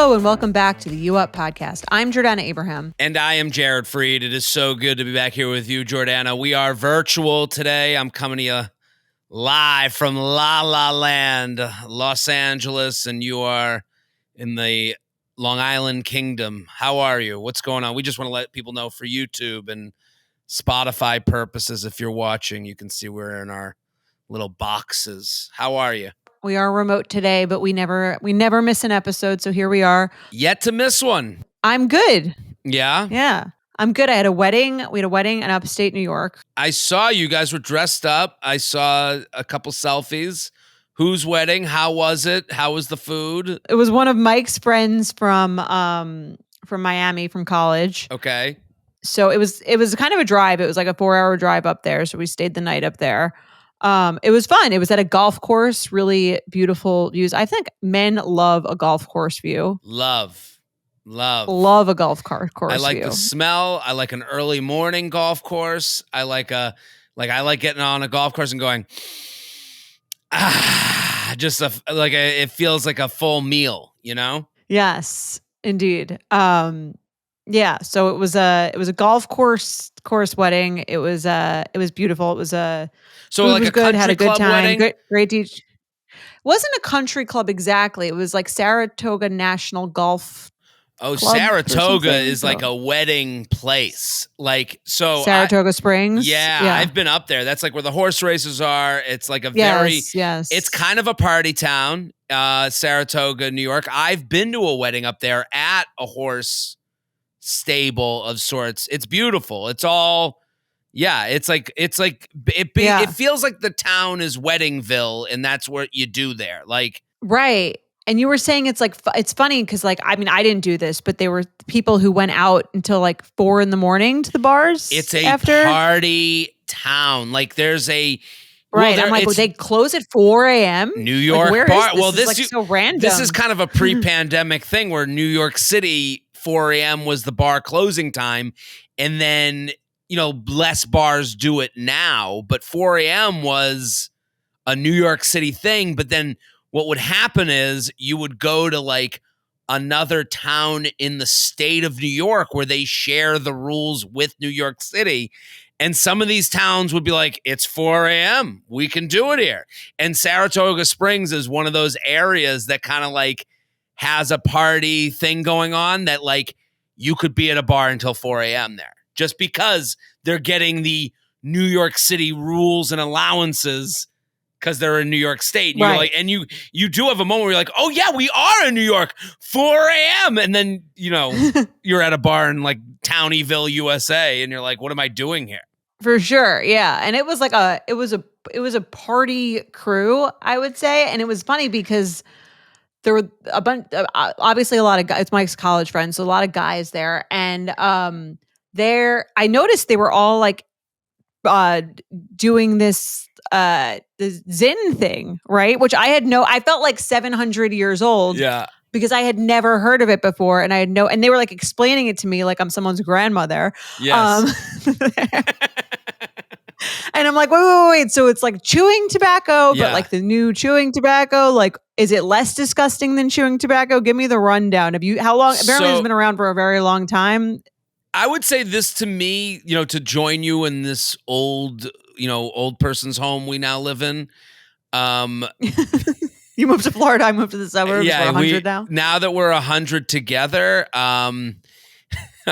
Hello and welcome back to the U Up podcast. I'm Jordana Abraham. And I am Jared Freed. It is so good to be back here with you, Jordana. We are virtual today. I'm coming to you live from La La Land, Los Angeles, and you are in the Long Island Kingdom. How are you? What's going on? We just want to let people know for YouTube and Spotify purposes, if you're watching, you can see we're in our little boxes. How are you? We are remote today, but we never miss an episode, so here we are. Yet to miss one. I'm good. Yeah? Yeah. I'm good. I had a wedding. We had a wedding in upstate New York. I saw you guys were dressed up. I saw a couple selfies. Whose wedding? How was it? How was the food? It was one of Mike's friends from Miami, from college. Okay. So it was kind of a drive. It was like a 4-hour drive up there. So we stayed the night up there. It was fun. It was at a golf course, really beautiful views. I think men love a golf course view. Love a golf course I like view. the smell. I like an early morning golf course. I like getting on a golf course and going, it feels like a full meal, you know? Yes, indeed. Yeah. So it was a golf course wedding. It was beautiful. It was so like was a good. country Had a good club time. wedding? Great teach. Wasn't a country club exactly. It was like Saratoga National Golf. Oh, Club Saratoga is like a wedding place. Like, so Saratoga Springs. Yeah, I've been up there. That's like where the horse races are. It's like yes. It's kind of a party town, Saratoga, New York. I've been to a wedding up there at a horse stable of sorts. It's beautiful. It's all, it feels like the town is Weddingville, and that's what you do there. Like, right. And you were saying it's like, it's funny because like, I mean, I didn't do this, but they were people who went out until like 4 a.m. to the bars. It's a party town. Like there's a, right. I'm like, they close at 4 a.m. New York like, bar. Well, this is so random. This is kind of a pre-pandemic thing where New York City, 4 a.m. was the bar closing time. And then, less bars do it now, but 4 a.m. was a New York City thing. But then what would happen is you would go to like another town in the state of New York where they share the rules with New York City. And some of these towns would be like, it's 4 a.m. We can do it here. And Saratoga Springs is one of those areas that kind of like has a party thing going on that like you could be at a bar until 4 a.m. there just because they're getting the New York City rules and allowances because they're in New York State. And you're like, and you do have a moment where you're like, oh yeah, we are in New York, 4 a.m. And then, you're at a bar in like Townieville, USA. And you're like, what am I doing here? For sure. Yeah. And it was like it was a party crew, I would say. And it was funny because there were a bunch, obviously a lot of guys, it's Mike's college friends. So a lot of guys there. And I noticed they were all like doing this the Zen thing, right? Which I felt like 700 years old. Yeah. Because I had never heard of it before. And and they were like explaining it to me like I'm someone's grandmother. Yes. And I'm like, wait. So it's like chewing tobacco, but like the new chewing tobacco, like, is it less disgusting than chewing tobacco? Give me the rundown. How long? Apparently it's been around for a very long time. I would say this to me, to join you in this old person's home we now live in. You moved to Florida. I moved to the suburbs. We're 100 now. Now that we're 100 together, I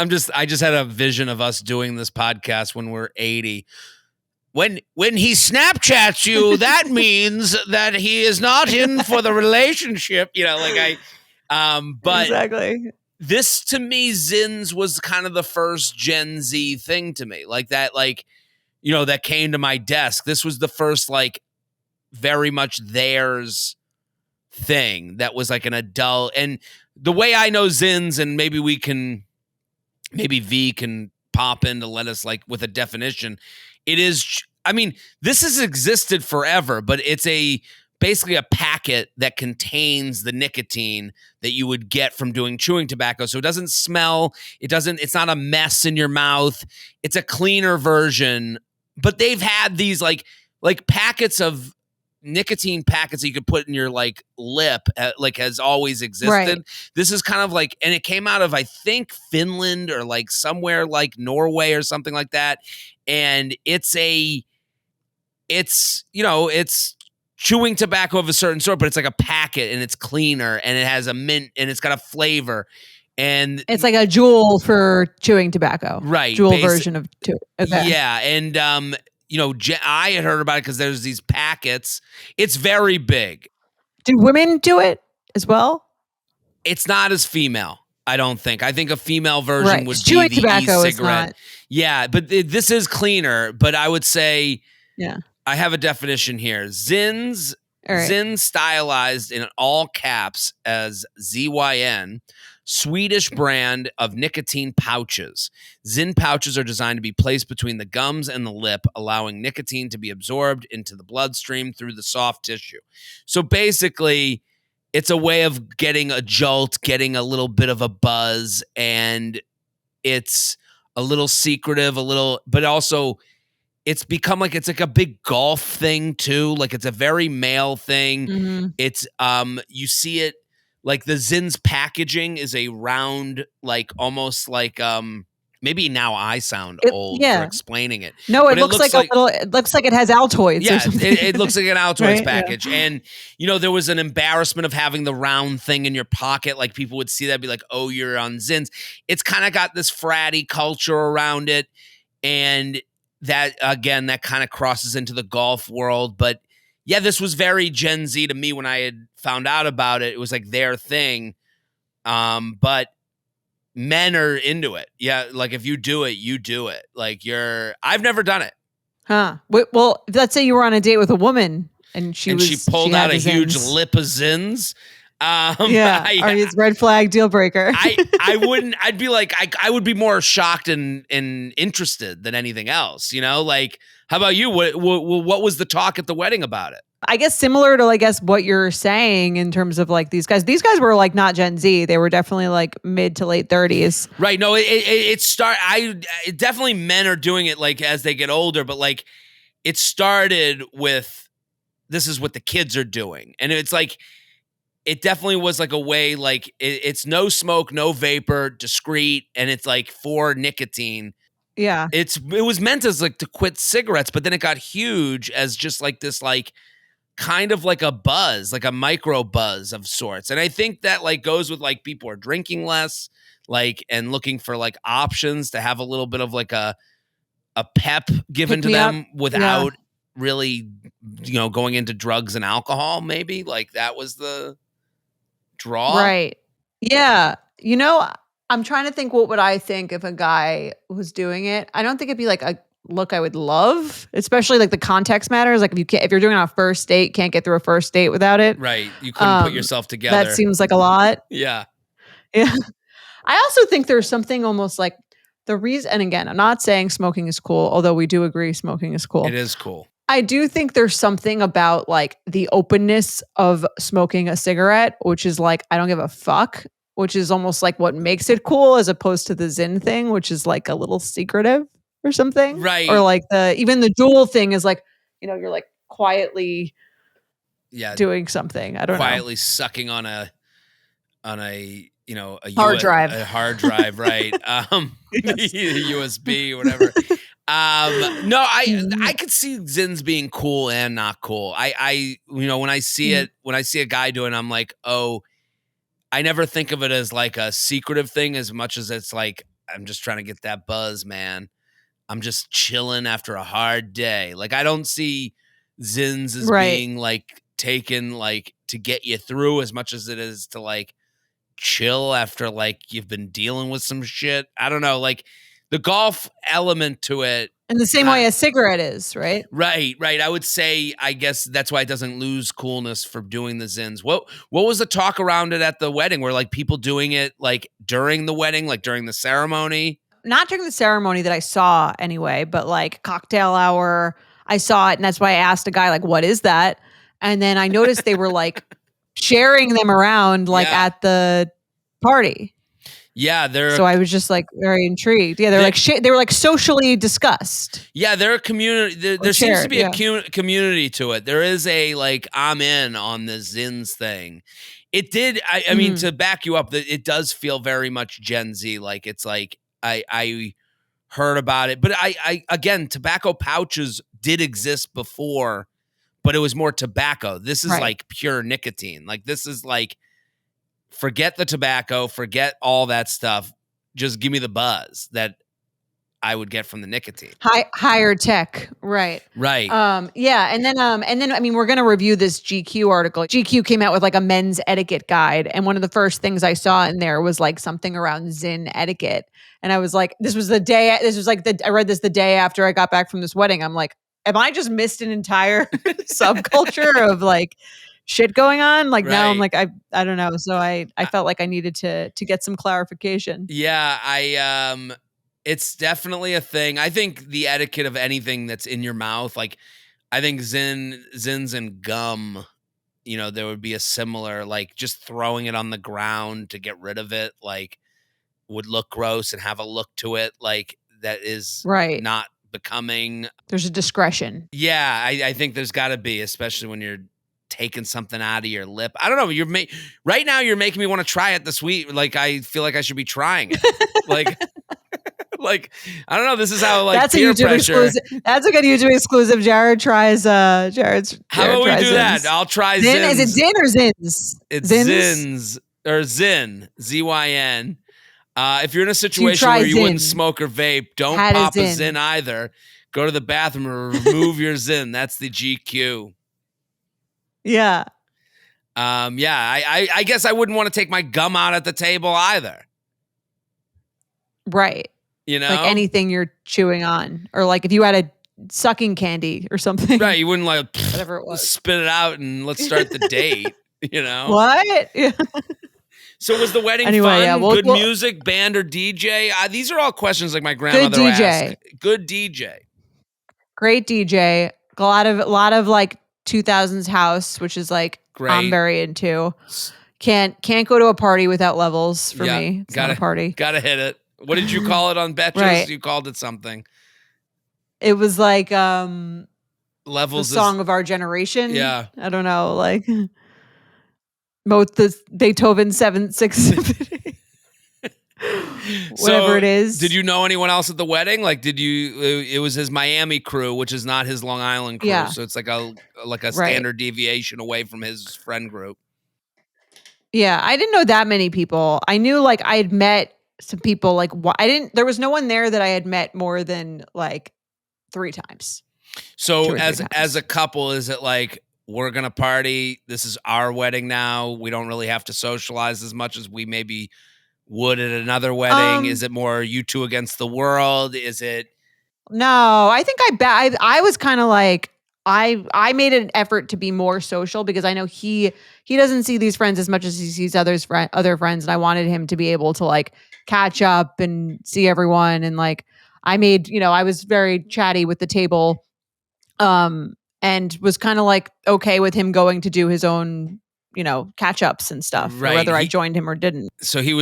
just had a vision of us doing this podcast when we're 80. When he Snapchats you, that means that he is not in for the relationship. But exactly. This to me, Zins was kind of the first Gen Z thing to me, like that, that came to my desk. This was the first, like, very much theirs thing that was like an adult. And the way I know Zins, and maybe V can pop in to let us like with a definition. It is, this has existed forever, but it's basically a packet that contains the nicotine that you would get from doing chewing tobacco. So it doesn't smell, it's not a mess in your mouth. It's a cleaner version, but they've had these like packets of nicotine packets that you could put in your like lip, like has always existed. Right. This is kind of like, and it came out of, I think, Finland or like somewhere like Norway or something like that. And it's chewing tobacco of a certain sort, but it's like a packet and it's cleaner and it has a mint and it's got a flavor. And It's like a Juul for chewing tobacco. right. Juul version of chew. Okay. Yeah. And, I had heard about it because there's these packets. It's very big. Do women do it as well? It's not as female, I don't think. I think a female version Right. would be Chewing the tobacco is e-cigarette. not. Yeah, but this is cleaner. But I would say, Yeah. I have a definition here. Zins, All right. Zin stylized in all caps as ZYN, Swedish brand of nicotine pouches. Zin pouches are designed to be placed between the gums and the lip, allowing nicotine to be absorbed into the bloodstream through the soft tissue. So basically, it's a way of getting a jolt, getting a little bit of a buzz, and it's a little secretive, but also it's become like, it's like a big golf thing too. Like it's a very male thing. Mm-hmm. It's, you see it, like the Zin's packaging is a round, like almost like, maybe now I sound old for explaining it. No, it looks like a little. It looks like it has Altoids. Yeah, or something. It looks like an Altoids Right? package. Yeah. And there was an embarrassment of having the round thing in your pocket. Like people would see that, be like, "Oh, you're on Zins." It's kind of got this fratty culture around it, and that again, that kind of crosses into the golf world. But yeah, this was very Gen Z to me when I had found out about it. It was like their thing, but men are into it. Yeah, like if you do it, you do it. Like I've never done it. Huh. Well, let's say you were on a date with a woman and she pulled out a huge lip of Zins. Yeah, are these red flag deal breaker? I wouldn't. I'd be like, I would be more shocked and interested than anything else. Like, how about you? What was the talk at the wedding about it? I guess similar to what you're saying in terms of like these guys. These guys were like not Gen Z. They were definitely like mid to late 30s. Right. No, it definitely men are doing it like as they get older, but like it started with, this is what the kids are doing. And it's like, it definitely was like a way, like it's no smoke, no vapor, discreet, and it's like for nicotine. Yeah. It was meant as like to quit cigarettes, but then it got huge as just like this, like kind of like a buzz, like a micro buzz of sorts. And I think that like goes with like people are drinking less, like, and looking for like options to have a little bit of like a pep given to them without really, going into drugs and alcohol. Maybe like that was the draw. Right. Yeah. I'm trying to think, what would I think if a guy was doing it? I don't think it'd be like a look I would love, especially like the context matters. Like if you're doing it on a first date, can't get through a first date without it. Right. You couldn't put yourself together. That seems like a lot. Yeah. Yeah. I also think there's something almost like the reason, and again, I'm not saying smoking is cool, although we do agree smoking is cool. It is cool. I do think there's something about like the openness of smoking a cigarette, which is like, I don't give a fuck, which is almost like what makes it cool, as opposed to the Zin thing, which is like a little secretive or something. Right. Or like even the Juul thing is like, you're like quietly doing something. I don't know. Quietly sucking on a a hard drive. A hard drive, right. USB or whatever. No, I could see Zins being cool and not cool. I when I see it, when I see a guy doing it, I'm like, oh, I never think of it as like a secretive thing as much as it's like, I'm just trying to get that buzz, man. I'm just chilling after a hard day. Like I don't see Zins as being like taken like to get you through as much as it is to like chill after like you've been dealing with some shit. I don't know, like the golf element to it. In the same way a cigarette is, right? Right. I would say, I guess that's why it doesn't lose coolness for doing the Zins. What was the talk around it at the wedding? Were like people doing it like during the wedding, like during the ceremony? Not during the ceremony that I saw anyway, but like cocktail hour, I saw it. And that's why I asked a guy, like, what is that? And then I noticed they were like sharing them around like at the party. Yeah, So I was just like very intrigued. Yeah, they were like socially discussed yeah, they're a community. or There seems to shared. be a Yeah. community to it. There is a like I'm in on the Zins thing. It did. I mean, Mhm. to back you up, that it does feel very much Gen Z. Like it's like I heard about it, but I again, tobacco pouches did exist before, but it was more tobacco. This is Right. like pure nicotine. Like this is like forget the tobacco, forget all that stuff. Just give me the buzz that I would get from the nicotine. Higher tech, right. Right. Yeah, and then I mean, we're gonna review this GQ article. GQ came out with like a men's etiquette guide, and one of the first things I saw in there was like something around Zin etiquette. And I was like, this was like I read this the day after I got back from this wedding. I'm like, have I just missed an entire subculture of like shit going on? Like now I'm Right. like, I don't know. So I felt like I needed to get some clarification. Yeah, it's definitely a thing. I think the etiquette of anything that's in your mouth, like I think Zins and gum, there would be a similar like just throwing it on the ground to get rid of it, like would look gross and have a look to it like that is Right. not becoming. There's a discretion. Yeah, I think there's got to be, especially when you're taking something out of your lip. I don't know. Right now. You're making me want to try it this week. Like I feel like I should be trying it. Like, like I don't know. This is how like That's a peer YouTube pressure. exclusive. That's a good YouTube exclusive. Jared tries. How about we do that? I'll try Zin. Zins. Is it Zin or Zins? It's Zins or Zin. ZYN. If you're in a situation where you wouldn't smoke or vape, don't pop a Zin either. Go to the bathroom and remove your Zin. That's the GQ. Yeah. Yeah. I guess I wouldn't want to take my gum out at the table either. Right. You know, like anything you're chewing on, or like if you had a sucking candy or something. Right. You wouldn't like whatever it was. Spit it out and let's start the date. You know what? Yeah. So was the wedding anyway, fun? Yeah, good music, band, or DJ? These are all questions like my grandmother good DJ. asked. Good DJ. Great DJ. A lot of like 2000s house, which is like Great. I'm very into. Can't go to a party without levels for me. It's not a party. Gotta hit it. What did you call it on Betches? Right. You called it something. It was like Levels, the song of our generation. Yeah. I don't know, like the Beethoven 7/6 whatever it is. Did you know anyone else at the wedding? Like it was his Miami crew, which is not his Long Island crew. Yeah. So it's like a standard deviation away from his friend group. Yeah, I didn't know that many people. I knew like I had met some people like there was no one there that I had met more than like 3 times. So as a couple, is it like we're gonna party? This is our wedding now. We don't really have to socialize as much as we maybe would at another wedding. Is it more you two against the world? Is it? No, I think I was kind of like I made an effort to be more social because I know he doesn't see these friends as much as he sees other friends, and I wanted him to be able to like catch up and see everyone. And like I made, I was very chatty with the table, and was kind of like okay with him going to do his own, catch ups and stuff, right. Whether I joined him or didn't. So you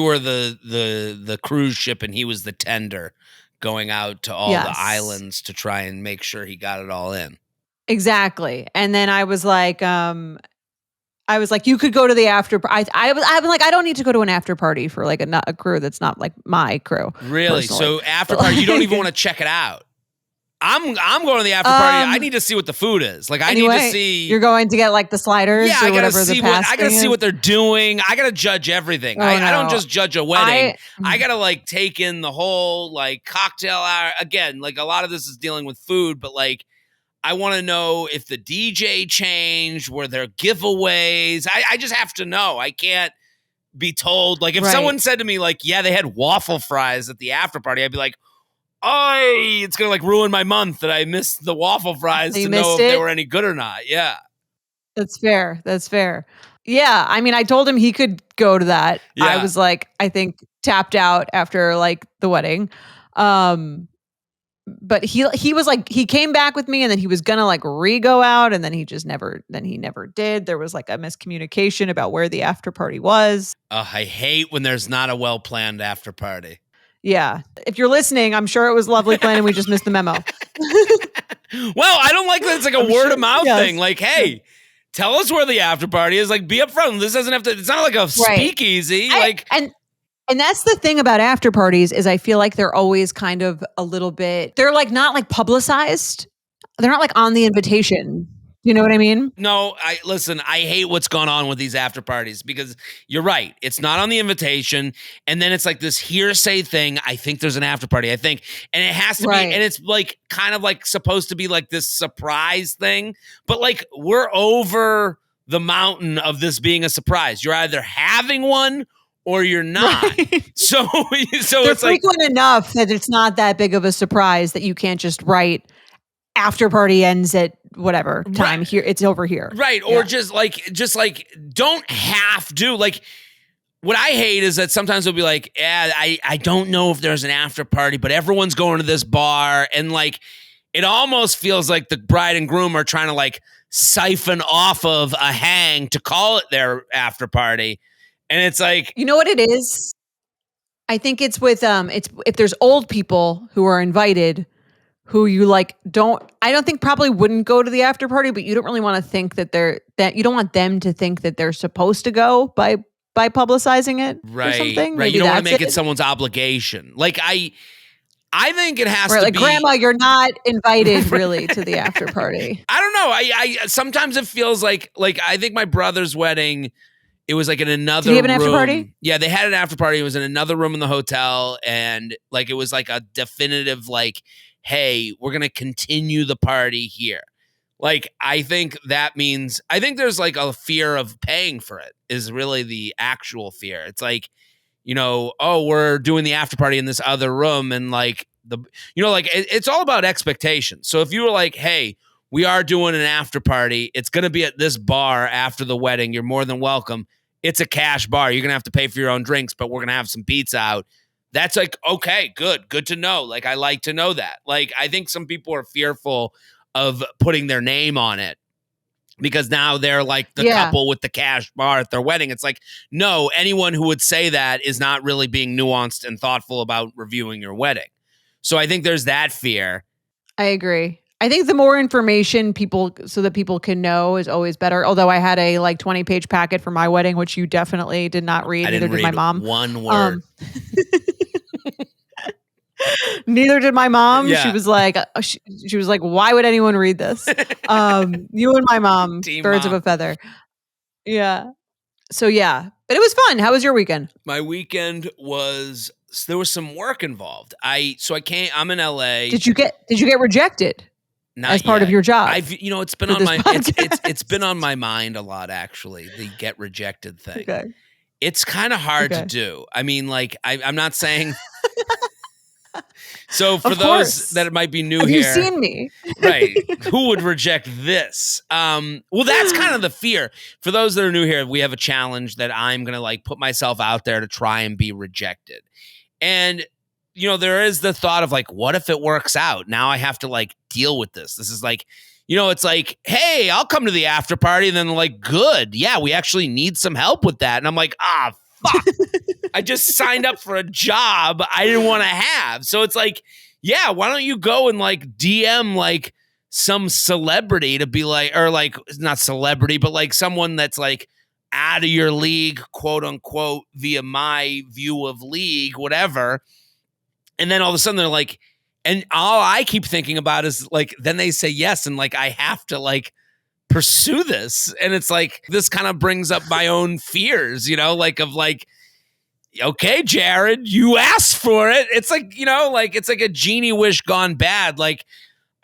were the cruise ship and he was the tender going out to all the islands to try and make sure he got it all in. Exactly. And then I was like, you could go to the after. I was like, I don't need to go to an after party for like a crew that's not like my crew. Really? Personally. So after party, you don't even want to check it out. I'm going to the after party. I need to see what the food is. Like I need to see. You're going to get like the sliders. Yeah, or I gotta whatever see I gotta see what they're doing. I gotta judge everything. I don't just judge a wedding. I gotta like take in the whole like cocktail hour. Again, like a lot of this is dealing with food, but like I want to know if the DJ changed, were there giveaways. I just have to know. I can't be told. Like if someone said to me like, yeah, they had waffle fries at the after party, I'd be like, it's gonna like ruin my month that I missed the waffle fries to know if they were any good or not. Yeah. That's fair. Yeah. I mean, I told him he could go to that. Yeah. I was like, I think tapped out after like the wedding. but he was like, he came back with me and then he was gonna like re-go out and then he never did. There was like a miscommunication about where the after party was. I hate when there's not a well-planned after party. Yeah. If you're listening, I'm sure it was lovely planned and we just missed the memo. Well, I don't like that it's like a word of mouth thing. Like, hey, tell us where the after party is. Like, be upfront. This doesn't have to, it's not like a speakeasy. And that's the thing about after parties is I feel like they're always kind of a little bit, they're like not like publicized. They're not like on the invitation. You know what I mean? No, listen, I hate what's gone on with these after parties because you're right. It's not on the invitation. And then it's like this hearsay thing. I think there's an after party, I think. And it has to be, and it's like kind of like supposed to be like this surprise thing. But like we're over the mountain of this being a surprise. You're either having one or you're not. Right. So they're it's frequent enough that it's not that big of a surprise that you can't just write after party ends at whatever time here. It's over here. Right. Or just like don't have to like, what I hate is that sometimes they'll be like, yeah, I don't know if there's an after party, but everyone's going to this bar. And like, it almost feels like the bride and groom are trying to like siphon off of a hang to call it their after party. And it's like, you know what it is? I think it's with, it's if there's old people who are invited who you like I don't think probably wouldn't go to the after party, but you don't really want to think that you don't want them to think that they're supposed to go by publicizing it or something. Right. You don't want to make it someone's obligation. Like I think it has to like, be. Grandma, you're not invited really to the after party. I don't know. I sometimes it feels like I think my brother's wedding, it was like in another room. Did he have an after party? Yeah, they had an after party. It was in another room in the hotel. And like it was like a definitive like, hey, we're going to continue the party here. Like, I think that means, I think there's like a fear of paying for it is really the actual fear. It's like, you know, oh, we're doing the after party in this other room. And like it's all about expectations. So if you were like, hey, we are doing an after party, it's going to be at this bar after the wedding. You're more than welcome. It's a cash bar. You're going to have to pay for your own drinks, but we're going to have some pizza out. That's like, okay, good to know. Like, I like to know that. Like, I think some people are fearful of putting their name on it because now they're like the couple with the cash bar at their wedding. It's like, no, anyone who would say that is not really being nuanced and thoughtful about reviewing your wedding. So I think there's that fear. I agree. I think the more information so that people can know is always better. Although I had a like 20-page packet for my wedding, which you definitely did not read. Neither did my mom. One word. Neither did my mom. Yeah. She was like, why would anyone read this? You and my mom, birds of a feather. Yeah. So yeah, but it was fun. How was your weekend? My weekend there was some work involved. I'm in LA. Did you get rejected? Not as part yet. of your job? It's been on my it's been on my mind a lot actually. The get rejected thing. Okay. It's kind of hard to do. I mean, like I'm not saying. So for those that might be new here, have you seen me? Right? Who would reject this? Well, that's kind of the fear. For those that are new here, we have a challenge that I'm gonna like put myself out there to try and be rejected, and. You know, there is the thought of like, what if it works out? Now I have to like deal with this. This is like, you know, it's like, hey, I'll come to the after party. And then like, good. Yeah, we actually need some help with that. And I'm like, fuck. I just signed up for a job I didn't want to have. So it's like, yeah, why don't you go and like DM like some celebrity to be like, or like not celebrity, but like someone that's like out of your league, quote unquote, via my view of league, whatever. And then all of a sudden they're like, and all I keep thinking about is like, then they say yes. And like, I have to like pursue this. And it's like, this kind of brings up my own fears, you know, like of like, okay, Jared, you asked for it. It's like, you know, like, it's like a genie wish gone bad. Like,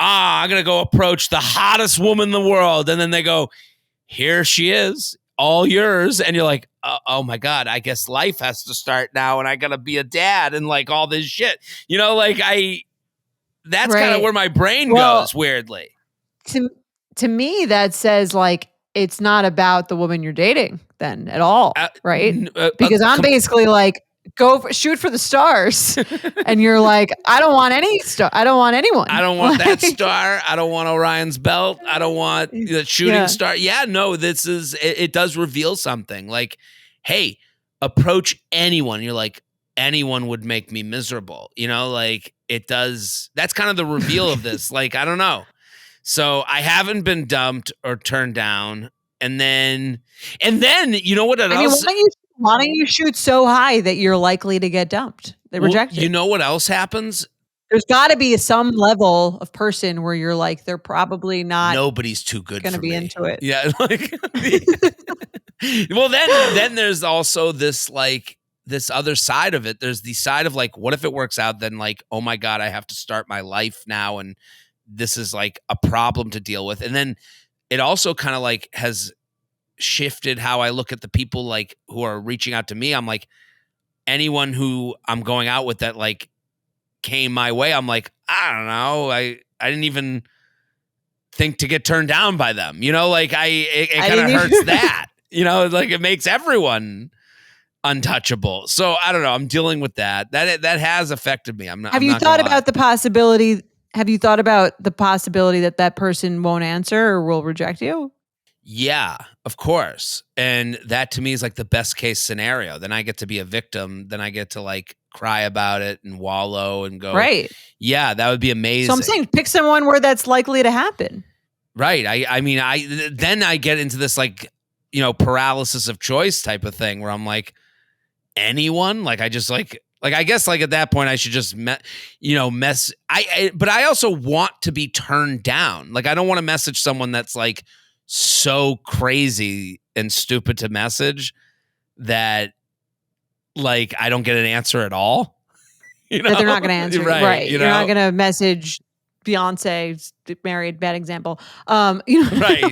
I'm going to go approach the hottest woman in the world. And then they go, here she is. All yours. And you're like, oh my God, I guess life has to start now and I gotta be a dad and like all this shit. You know, like that's kind of where my brain goes weirdly. To me, that says like it's not about the woman you're dating then at all, right? Because I'm basically like, shoot for the stars. And you're like, I don't want any star. I don't want anyone. I don't want that star. I don't want Orion's belt. I don't want the shooting star. Yeah, no, it does reveal something. Like, hey, approach anyone. You're like, anyone would make me miserable. Like it does. That's kind of the reveal of this. Like, I don't know. So I haven't been dumped or turned down. And then you know what else? Why don't you shoot so high that you're likely to get dumped? They reject it. You know what else happens? There's got to be some level of person where you're like, they're probably not. Nobody's too good going to be me. into it. Yeah. Like, well, then there's also this like this other side of it. There's the side of like, what if it works out? Then like, oh my God, I have to start my life now, and this is like a problem to deal with. And then it also kind of like has shifted how I look at the people like who are reaching out to me. I'm like, anyone who I'm going out with that like came my way, I'm like, I don't know. I didn't even think to get turned down by them. Like it kind of hurts that. Like it makes everyone untouchable. So I don't know. I'm dealing with that. That has affected me. Have you thought about the possibility that that person won't answer or will reject you? Yeah, of course. And that to me is like the best case scenario. Then I get to be a victim. Then I get to like cry about it and wallow and go, right. Yeah, that would be amazing. So I'm saying pick someone where that's likely to happen. Right. I mean, then I get into this like, paralysis of choice type of thing where I'm like, anyone? Like I just like I guess like at that point I should just but I also want to be turned down. Like I don't want to message someone that's like so crazy and stupid to message that like I don't get an answer at all. That they're not going to answer. Right. You're not going to message Beyonce, married, bad example. Right.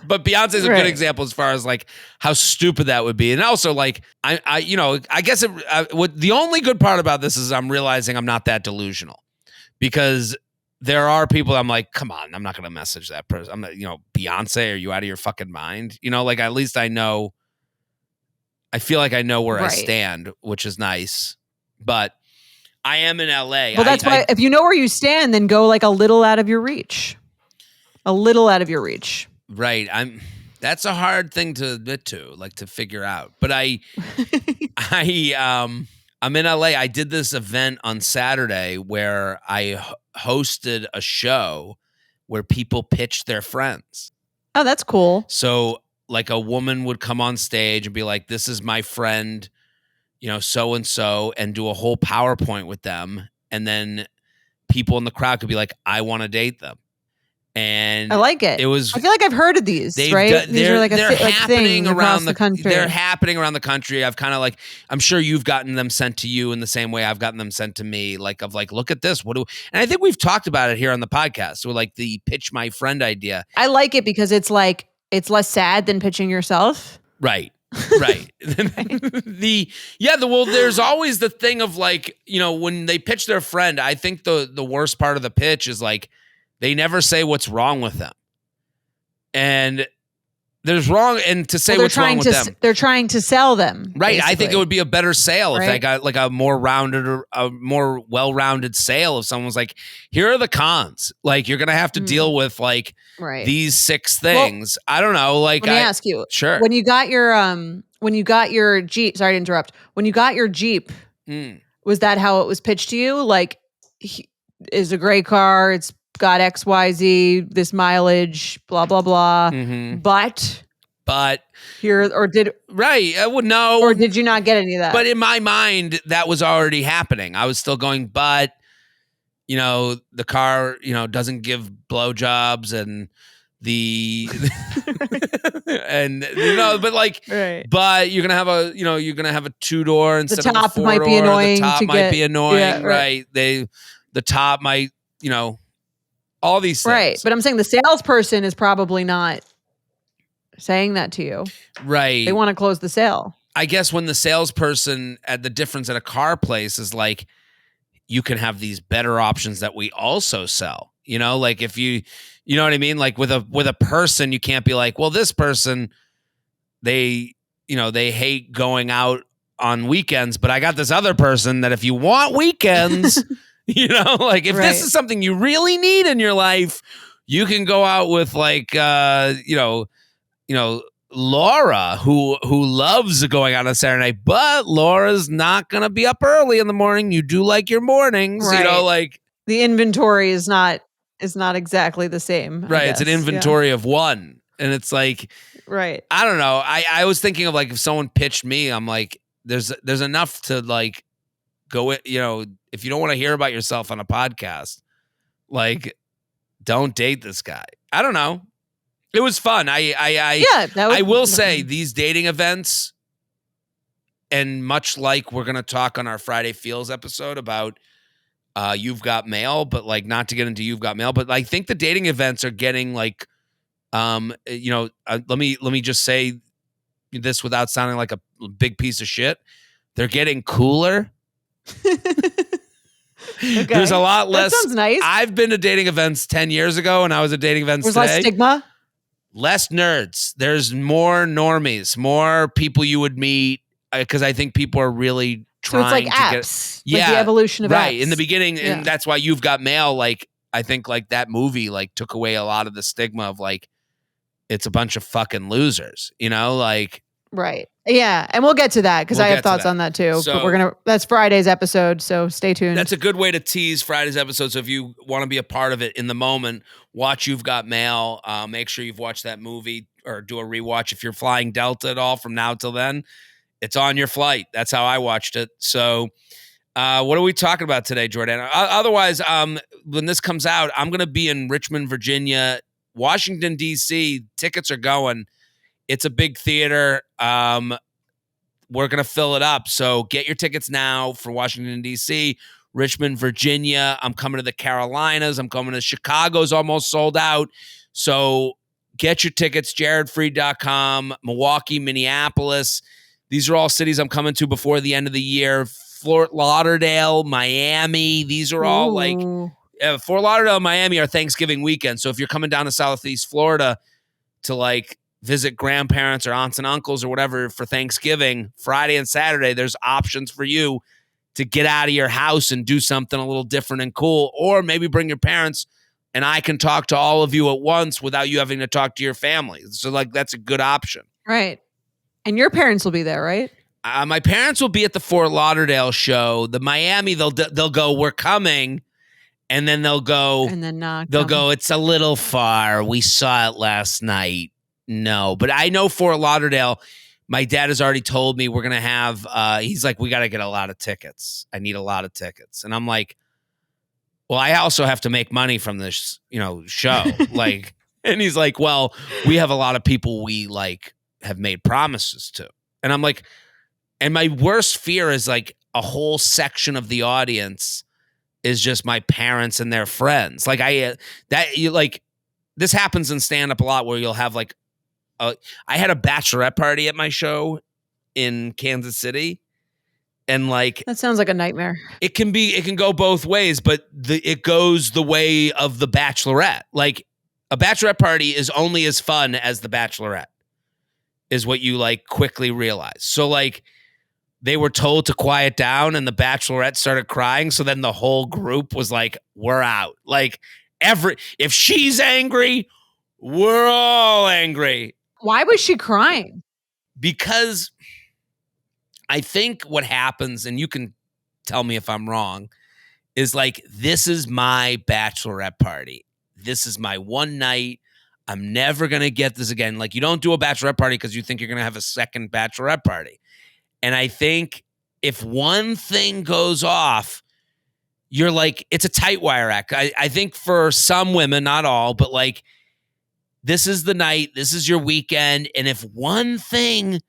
But Beyonce's a good example as far as like how stupid that would be. And also like, I guess the only good part about this is I'm realizing I'm not that delusional, because there are people I'm like, come on, I'm not going to message that person. I'm not, Beyonce, are you out of your fucking mind? Like at least I feel like I know where I stand, which is nice. But I am in LA. Well, that's why if you know where you stand, then go like a little out of your reach. A little out of your reach. Right. That's a hard thing to admit to, like to figure out. But I'm in LA. I did this event on Saturday where I hosted a show where people pitched their friends. Oh, that's cool. So like a woman would come on stage and be like, this is my friend, so-and-so, and do a whole PowerPoint with them. And then people in the crowd could be like, I want to date them. And I like it. I feel like I've heard of these, right? These are like they're happening around the country. They're happening around the country. I've kind of like, I'm sure you've gotten them sent to you in the same way I've gotten them sent to me. Like of like, look at this. And I think we've talked about it here on the podcast. So like the pitch my friend idea. I like it because it's like, it's less sad than pitching yourself. Right. Right. Well, there's always the thing of like, when they pitch their friend, I think the worst part of the pitch is like, they never say what's wrong with them. And there's wrong, and to say what's wrong with them. They're trying to sell them. Right. Basically. I think it would be a better sale if they got like a more rounded or a more well-rounded sale. If someone was like, here are the cons. Like you're going to have to deal with like these 6 things. Well, I don't know. Like let me ask you. Sure. When you got your Jeep, sorry to interrupt. When you got your Jeep, was that how it was pitched to you? Like is a gray car. It's got XYZ, this mileage, blah, blah, blah. Mm-hmm. But here, or did... Right. I would know. Or did you not get any of that? But in my mind, that was already happening. I was still going, but, the car, doesn't give blowjobs and and but like, but you're going to have a, you're going to have a 2-door instead of a 4-door. Might be annoying. The top might be annoying. Yeah, right. The top might, all these things. Right. But I'm saying the salesperson is probably not saying that to you. Right. They want to close the sale. I guess when the salesperson at the difference at a car place is like, you can have these better options that we also sell. Like if you know what I mean? Like with a person, you can't be like, well, this person, they hate going out on weekends, but I got this other person that if you want weekends, like if this is something you really need in your life, you can go out with like, Laura, who loves going out on Saturday night, but Laura's not going to be up early in the morning. You do like your mornings, like the inventory is not exactly the same. Right. I guess. It's an inventory of one. And it's like, right. I don't know. I was thinking of like, if someone pitched me, I'm like, there's enough to like go, if you don't want to hear about yourself on a podcast, like don't date this guy. I don't know. It was fun. I will say these dating events, and much like we're going to talk on our Friday Feels episode about You've Got Mail, but like not to get into You've Got Mail, but I think the dating events are getting like, let me just say this without sounding like a big piece of shit. They're getting cooler. Okay. There's a lot less. That sounds nice. I've been to dating events 10 years ago, and I was at dating events There's today. less stigma. Less nerds. There's more normies, more people you would meet, because I think people are really trying so it's like to apps, get like the evolution of apps. Right. In the beginning, and that's why You've Got Mail, like I think like that movie like took away a lot of the stigma of like it's a bunch of fucking losers, like right. Yeah, and we'll get to that because I have thoughts on that too. So, but that's Friday's episode, so stay tuned. That's a good way to tease Friday's episode. So if you want to be a part of it in the moment, watch You've Got Mail. Make sure you've watched that movie or do a rewatch. If you're flying Delta at all from now till then, it's on your flight. That's how I watched it. So what are we talking about today, Jordana? Otherwise, when this comes out, I'm going to be in Richmond, Virginia, Washington, D.C. Tickets are going. It's a big theater. We're going to fill it up. So get your tickets now for Washington, D.C., Richmond, Virginia. I'm coming to the Carolinas. I'm coming to Chicago's almost sold out. So get your tickets, jaredfreed.com, Milwaukee, Minneapolis. These are all cities I'm coming to before the end of the year. Fort Lauderdale, Miami. These are all like Fort Lauderdale and Miami are Thanksgiving weekend. So if you're coming down to Southeast Florida to like visit grandparents or aunts and uncles or whatever for Thanksgiving, Friday and Saturday, there's options for you to get out of your house and do something a little different and cool, or maybe bring your parents and I can talk to all of you at once without you having to talk to your family. So like, that's a good option. Right. And your parents will be there, right? My parents will be at the Fort Lauderdale show. The Miami, they'll go, we're coming. And then they'll go, and then they'll go, it's a little far. We saw it last night. No, but I know Fort Lauderdale, my dad has already told me we're going to have, he's like, we got to get a lot of tickets. I need a lot of tickets. And I'm like, well, I also have to make money from this, show. Like, and he's like, well, we have a lot of people we like have made promises to. And I'm like, and my worst fear is like a whole section of the audience is just my parents and their friends. Like this happens in stand-up a lot where you'll have like, I had a bachelorette party at my show in Kansas City, and like that sounds like a nightmare. It can go both ways, but it goes the way of the bachelorette. Like a bachelorette party is only as fun as the bachelorette, is what you like quickly realize. So like they were told to quiet down, and the bachelorette started crying. So then the whole group was like, "We're out." Like if she's angry, we're all angry. Why was she crying? Because I think what happens, and you can tell me if I'm wrong, is like, this is my bachelorette party. This is my one night. I'm never going to get this again. Like, you don't do a bachelorette party because you think you're going to have a second bachelorette party. And I think if one thing goes off, you're like, it's a tight wire act. I think for some women, not all, but like, this is the night, this is your weekend. And if one thing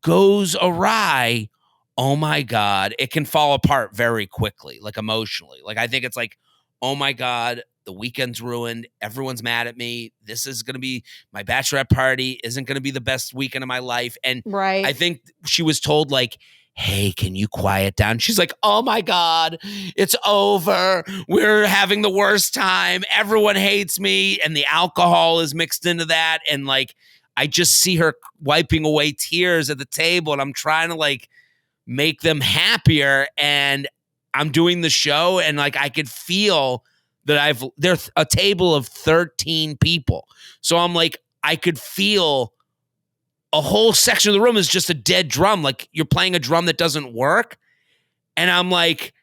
goes awry, oh my God, it can fall apart very quickly, like emotionally. Like, I think it's like, oh my God, the weekend's ruined. Everyone's mad at me. This is going to be my bachelorette party, isn't going to be the best weekend of my life. And I think she was told like, hey, can you quiet down? She's like, oh my God, it's over. We're having the worst time. Everyone hates me. And the alcohol is mixed into that. And like, I just see her wiping away tears at the table. And I'm trying to like make them happier. And I'm doing the show, and like I could feel that there's a table of 13 people. So I'm like, I could feel a whole section of the room is just a dead drum. Like you're playing a drum that doesn't work. And I'm like,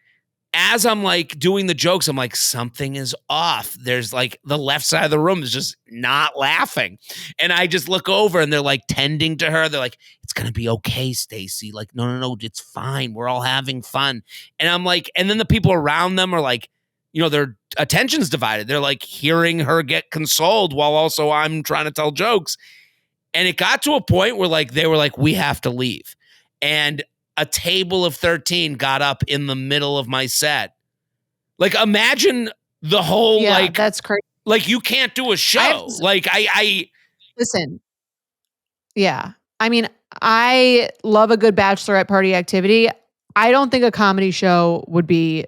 as I'm like doing the jokes, I'm like, something is off. There's like the left side of the room is just not laughing. And I just look over and they're like tending to her. They're like, it's going to be okay, Stacey. Like, no, it's fine. We're all having fun. And I'm like, and then the people around them are like, their attention's divided. They're like hearing her get consoled while also I'm trying to tell jokes. And it got to a point where like, they were like, we have to leave. And a table of 13 got up in the middle of my set. Like, imagine the whole, that's crazy. Like, you can't do a show. I listen. Yeah. I mean, I love a good bachelorette party activity. I don't think a comedy show would be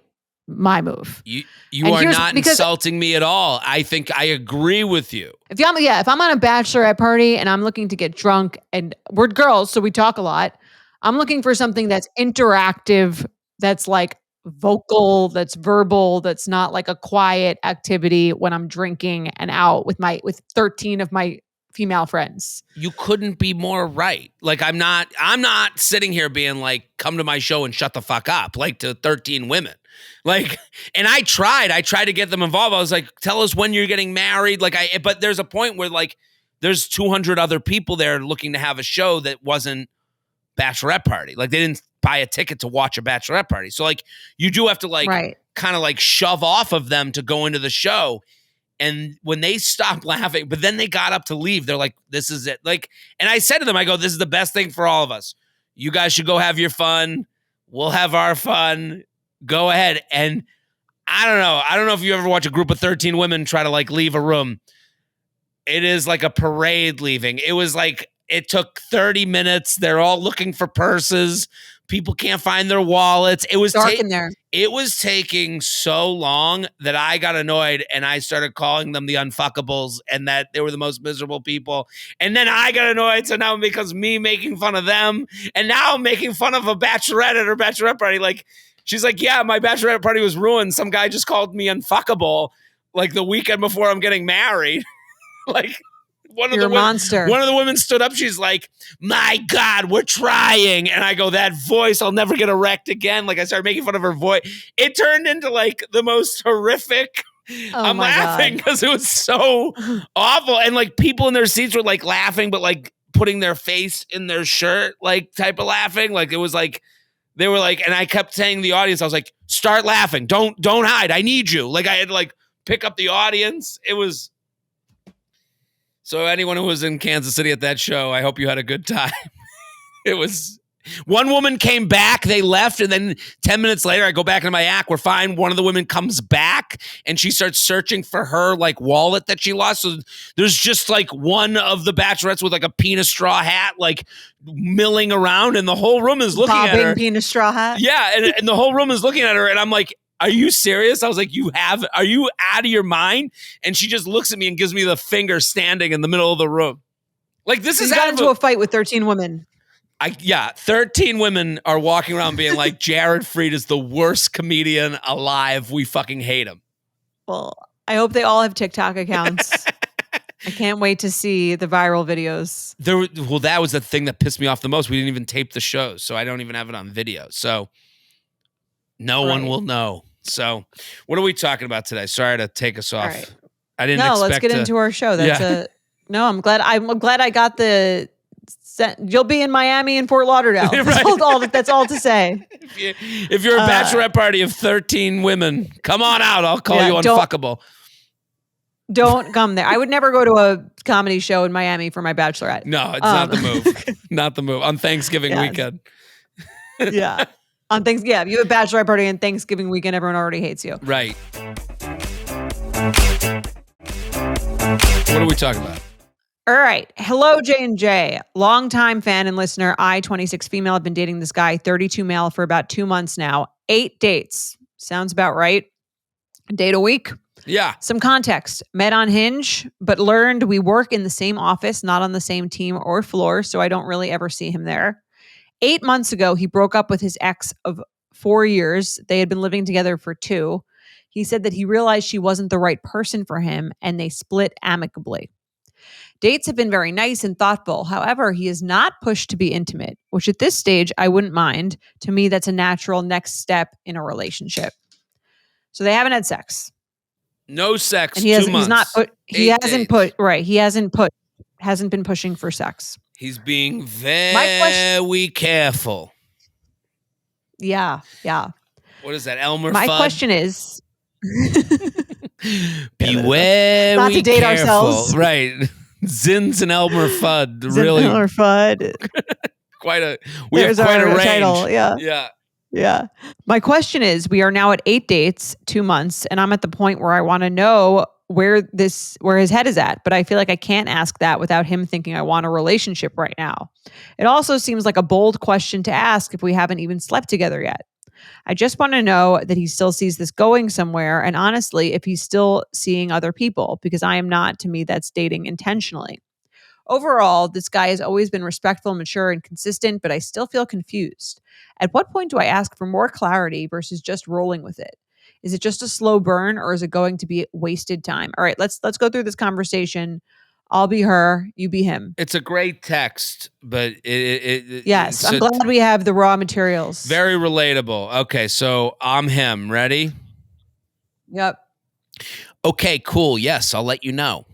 my move. You are not insulting me at all. I think I agree with you. If I'm on a bachelorette party and I'm looking to get drunk, and we're girls, so we talk a lot, I'm looking for something that's interactive, that's like vocal, that's verbal, that's not like a quiet activity when I'm drinking and out with 13 of my female friends. You couldn't be more right. Like I'm not sitting here being like, come to my show and shut the fuck up, like to 13 women. Like, and I tried to get them involved. I was like, tell us when you're getting married. But there's a point where like, there's 200 other people there looking to have a show that wasn't bachelorette party. Like they didn't buy a ticket to watch a bachelorette party. So like you do have to like kind of like shove off of them to go into the show. And when they stopped laughing, but then they got up to leave, they're like, this is it. Like, and I said to them, I go, this is the best thing for all of us. You guys should go have your fun. We'll have our fun. Go ahead. And I don't know if you ever watch a group of 13 women try to like leave a room. It is like a parade leaving. It was like, it took 30 minutes. They're all looking for purses. People can't find their wallets. It was dark in there. It was taking so long that I got annoyed and I started calling them the unfuckables and that they were the most miserable people. And then I got annoyed. So now it becomes me making fun of them. And now I'm making fun of a bachelorette at her bachelorette party. Like, she's like, yeah, my bachelorette party was ruined. Some guy just called me unfuckable like the weekend before I'm getting married. Like, You're a monster. One of the women stood up. She's like, my God, we're trying. And I go, that voice, I'll never get erect again. Like I started making fun of her voice. It turned into like the most horrific. I'm laughing because it was so awful. And like people in their seats were like laughing, but like putting their face in their shirt, like type of laughing. Like it was like, they were like, and I kept saying to the audience, I was like, start laughing. Don't hide. I need you. Like I had to like pick up the audience. It was. So anyone who was in Kansas City at that show, I hope you had a good time. It was, one woman came back, they left, and then 10 minutes later, I go back into my act, we're fine. One of the women comes back, and she starts searching for her, like, wallet that she lost. So there's just, like, one of the bachelorettes with, like, a penis straw hat, like, milling around, and the whole room is looking at her. Penis straw hat? Yeah, and the whole room is looking at her, and I'm like, are you serious? I was like, are you out of your mind? And she just looks at me and gives me the finger standing in the middle of the room. Like this is got into a fight with 13 women. 13 women are walking around being like, Jared Freed is the worst comedian alive. We fucking hate him. Well, I hope they all have TikTok accounts. I can't wait to see the viral videos. Well, that was the thing that pissed me off the most. We didn't even tape the shows, so I don't even have it on video. So no one will know. So what are we talking about today? Sorry to take us off. Right. I didn't expect let's get into our show. I'm glad I got the you'll be in Miami and Fort Lauderdale. Right. That's all to say. If you're a bachelorette party of 13 women, come on out. I'll call you unfuckable. Don't come there. I would never go to a comedy show in Miami for my bachelorette. No, it's not the move. Not the move. On Thanksgiving weekend. Yeah. On Thanksgiving, if you have a bachelorette party on Thanksgiving weekend, everyone already hates you. Right. What are we talking about? All right. Hello, J&J. Longtime fan and listener. I, 26 female, have been dating this guy, 32 male, for about 2 months now. 8 dates. Sounds about right. A date a week. Yeah. Some context. Met on Hinge, but learned we work in the same office, not on the same team or floor, so I don't really ever see him there. 8 months ago, he broke up with his ex of 4 years. They had been living together for 2. He said that he realized she wasn't the right person for him and they split amicably. Dates have been very nice and thoughtful. However, he is not pushed to be intimate, which at this stage I wouldn't mind. To me, that's a natural next step in a relationship. So they haven't had sex. No sex. And he 2 has, months. he's not put, he 8 hasn't dates. put, right. He hasn't been pushing for sex. He's being My question- very careful. Yeah. What is that, Elmer My Fudd? question is, beware not to date careful. ourselves. Right. Zins and Elmer Fudd. Really Elmer Fudd. we There's have quite a our range. title. Yeah. Yeah. My question is, we are now at 8 dates, 2 months, and I'm at the point where I want to know where his head is at, but I feel like I can't ask that without him thinking I want a relationship right now. It also seems like a bold question to ask if we haven't even slept together yet. I just want to know that he still sees this going somewhere, and honestly, if he's still seeing other people, because I am not. To me, that's dating intentionally. Overall, this guy has always been respectful, mature, and consistent, but I still feel confused. At what point do I ask for more clarity versus just rolling with it? Is it just a slow burn, or is it going to be wasted time? All right, let's go through this conversation. I'll be her, you be him. It's a great text, but Yes, I'm glad we have the raw materials. Very relatable. Okay, so I'm him. Ready? Yep. Okay, cool. Yes, I'll let you know.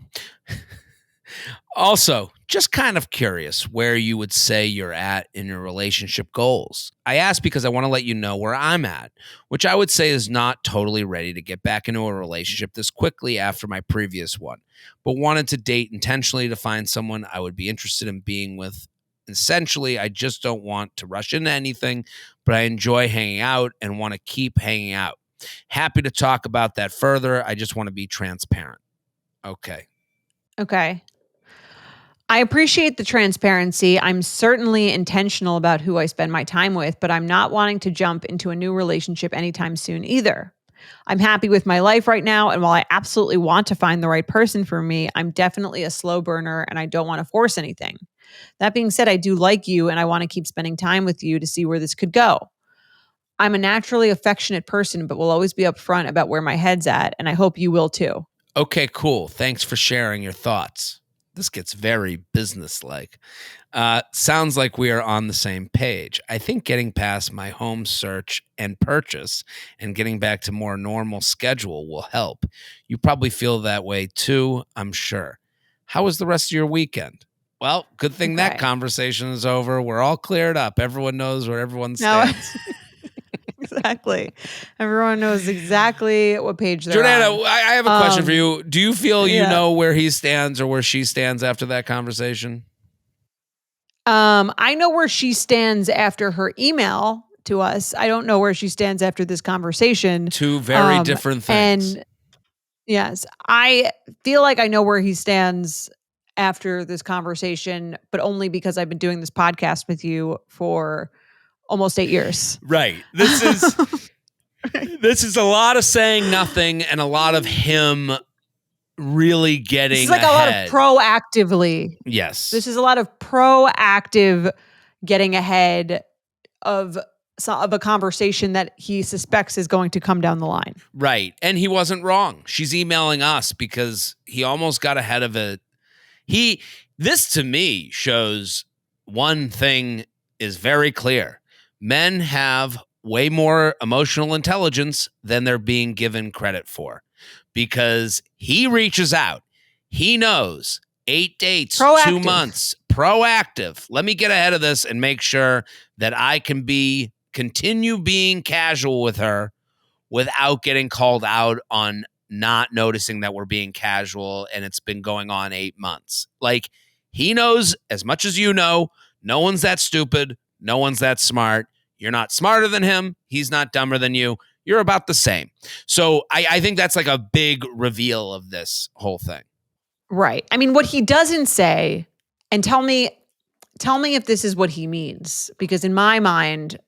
Also, just kind of curious where you would say you're at in your relationship goals. I ask because I want to let you know where I'm at, which I would say is not totally ready to get back into a relationship this quickly after my previous one, but wanted to date intentionally to find someone I would be interested in being with. Essentially, I just don't want to rush into anything, but I enjoy hanging out and want to keep hanging out. Happy to talk about that further. I just want to be transparent. Okay. I appreciate the transparency. I'm certainly intentional about who I spend my time with, but I'm not wanting to jump into a new relationship anytime soon either. I'm happy with my life right now, and while I absolutely want to find the right person for me, I'm definitely a slow burner and I don't want to force anything. That being said, I do like you and I want to keep spending time with you to see where this could go. I'm a naturally affectionate person, but will always be upfront about where my head's at, and I hope you will too. Okay, cool. Thanks for sharing your thoughts. This gets very businesslike. Sounds like we are on the same page. I think getting past my home search and purchase and getting back to more normal schedule will help. You probably feel that way too, I'm sure. How was the rest of your weekend? Well, good thing that conversation is over. We're all cleared up. Everyone knows where everyone stands. Exactly. Everyone knows exactly what page they're Jordana, on. I have a question for you. Do you feel you know where he stands or where she stands after that conversation? I know where she stands after her email to us. I don't know where she stands after this conversation. Two very different things. And yes, I feel like I know where he stands after this conversation, but only because I've been doing this podcast with you for almost 8 years. Right. This is a lot of saying nothing and a lot of him really getting It's like ahead. a lot of proactively. Yes. This is a lot of proactive getting ahead of a conversation that he suspects is going to come down the line. Right. And he wasn't wrong. She's emailing us because he almost got ahead of it. This to me shows one thing is very clear. Men have way more emotional intelligence than they're being given credit for, because he reaches out. He knows 8 dates, Proactive. 2 months, proactive. Let me get ahead of this and make sure that I can continue being casual with her without getting called out on not noticing that we're being casual and it's been going on 8 months. Like, he knows as much as you know. No one's that stupid. No one's that smart. You're not smarter than him. He's not dumber than you. You're about the same. So I think that's like a big reveal of this whole thing. Right. I mean, what he doesn't say, and tell me if this is what he means, because in my mind,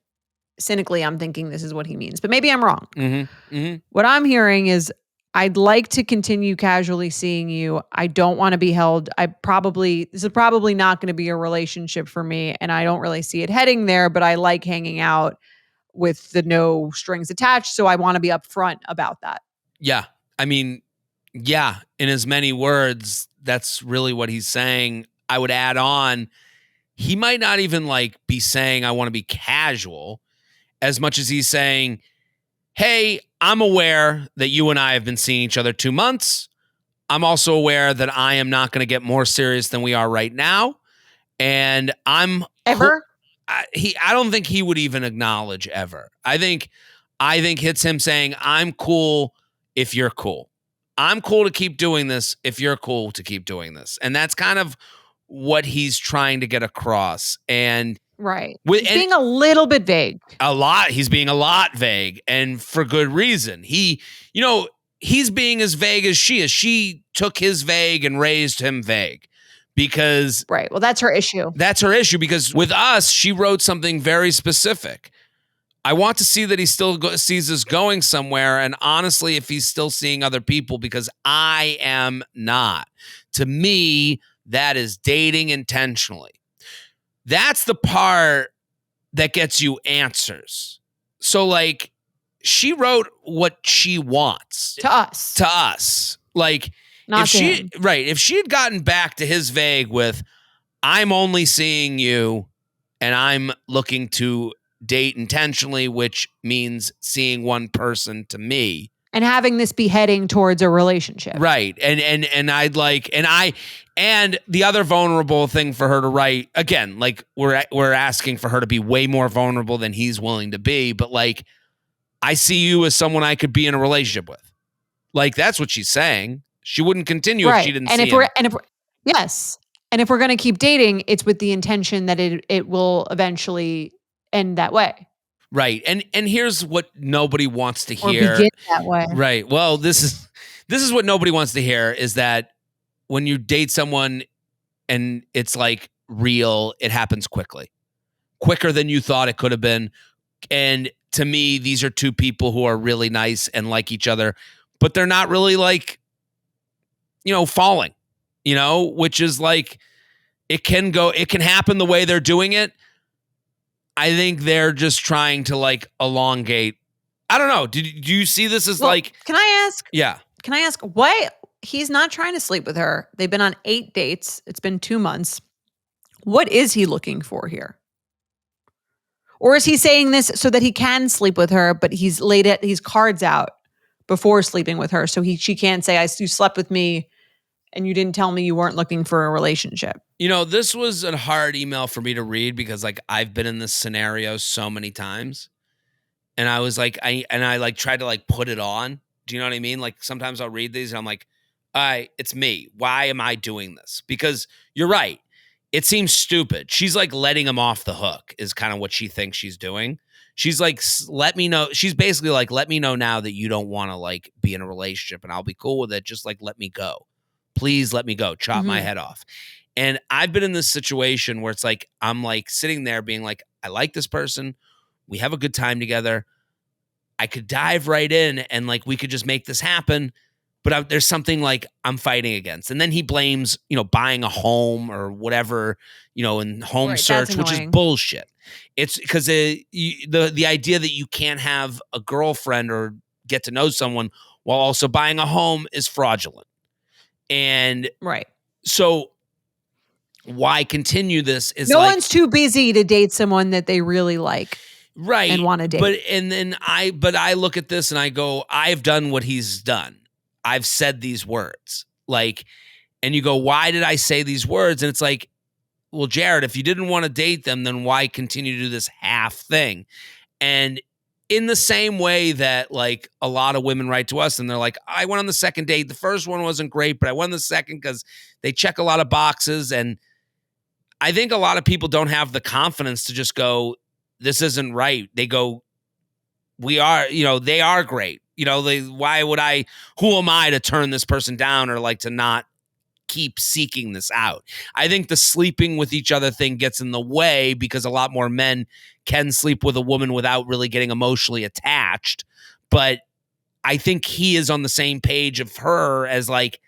cynically, I'm thinking this is what he means, but maybe I'm wrong. Mm-hmm. Mm-hmm. What I'm hearing is, I'd like to continue casually seeing you. I don't want to be held. This is probably not going to be a relationship for me. And I don't really see it heading there, but I like hanging out with the no strings attached. So I want to be upfront about that. Yeah. I mean, yeah, in as many words, that's really what he's saying. I would add on, he might not even like be saying, I want to be casual, as much as he's saying, hey, I'm aware that you and I have been seeing each other 2 months. I'm also aware that I am not going to get more serious than we are right now. And I'm Ever? I don't think he would even acknowledge ever. I think it's him saying, I'm cool if you're cool. I'm cool to keep doing this if you're cool to keep doing this. And that's kind of what he's trying to get across. And right. He's being a little bit vague. He's being a lot vague, and for good reason. He's being as vague as she is. She took his vague and raised him vague. Because right. Well, that's her issue. That's her issue, because with us, she wrote something very specific. I want to see that he still sees us going somewhere, and honestly, if he's still seeing other people, because I am not. To me, that is dating intentionally. That's the part that gets you answers. So, like, she wrote what she wants to us. Like, not if she had gotten back to his vague with, I'm only seeing you and I'm looking to date intentionally, which means seeing one person to me. And having this be heading towards a relationship. Right. And I'd like, and the other vulnerable thing for her to write, again, like we're asking for her to be way more vulnerable than he's willing to be. But like, I see you as someone I could be in a relationship with. Like, that's what she's saying. She wouldn't continue if she didn't see him. Yes. And if we're going to keep dating, it's with the intention that it will eventually end that way. Right. And here's what nobody wants to hear. Or begin that way. Right. Well, this is what nobody wants to hear, is that when you date someone and it's like real, it happens quickly. Quicker than you thought it could have been. And to me, these are two people who are really nice and like each other, but they're not really like, falling, which is like, it can happen the way they're doing it. I think they're just trying to like elongate. I don't know. Do you see this as like? Can I ask? Yeah. Can I ask why he's not trying to sleep with her? They've been on 8 dates. It's been 2 months. What is he looking for here? Or is he saying this so that he can sleep with her, but he's laid his cards out before sleeping with her, so she can't say, you slept with me and you didn't tell me you weren't looking for a relationship. This was a hard email for me to read, because like I've been in this scenario so many times, and I was like, I tried to like put it on. Do you know what I mean? Like sometimes I'll read these and I'm like, it's me. Why am I doing this? Because you're right. It seems stupid. She's like letting him off the hook is kind of what she thinks she's doing. She's like, let me know. She's basically like, let me know now that you don't want to like be in a relationship, and I'll be cool with it. Just like, let me go. Please let me go. Chop my head off. And I've been in this situation where it's like, I'm like sitting there being like, I like this person. We have a good time together. I could dive right in and like, we could just make this happen. But there's something like I'm fighting against. And then he blames, buying a home or whatever, in home search, which is bullshit. It's because the idea that you can't have a girlfriend or get to know someone while also buying a home is fraudulent. And right. So why continue this? Is no one's too busy to date someone that they really like. Right. And want to date. But I look at this and I go, I've done what he's done. I've said these words. Like, and you go, why did I say these words? And it's like, well, Jared, if you didn't want to date them, then why continue to do this half thing? And in the same way that like a lot of women write to us and they're like, I went on the second date. The first one wasn't great, but I went on the second because they check a lot of boxes. And I think a lot of people don't have the confidence to just go, this isn't right. They go, they are great. Who am I to turn this person down or like to not keep seeking this out? I think the sleeping with each other thing gets in the way because a lot more men can sleep with a woman without really getting emotionally attached. But I think he is on the same page of her as like,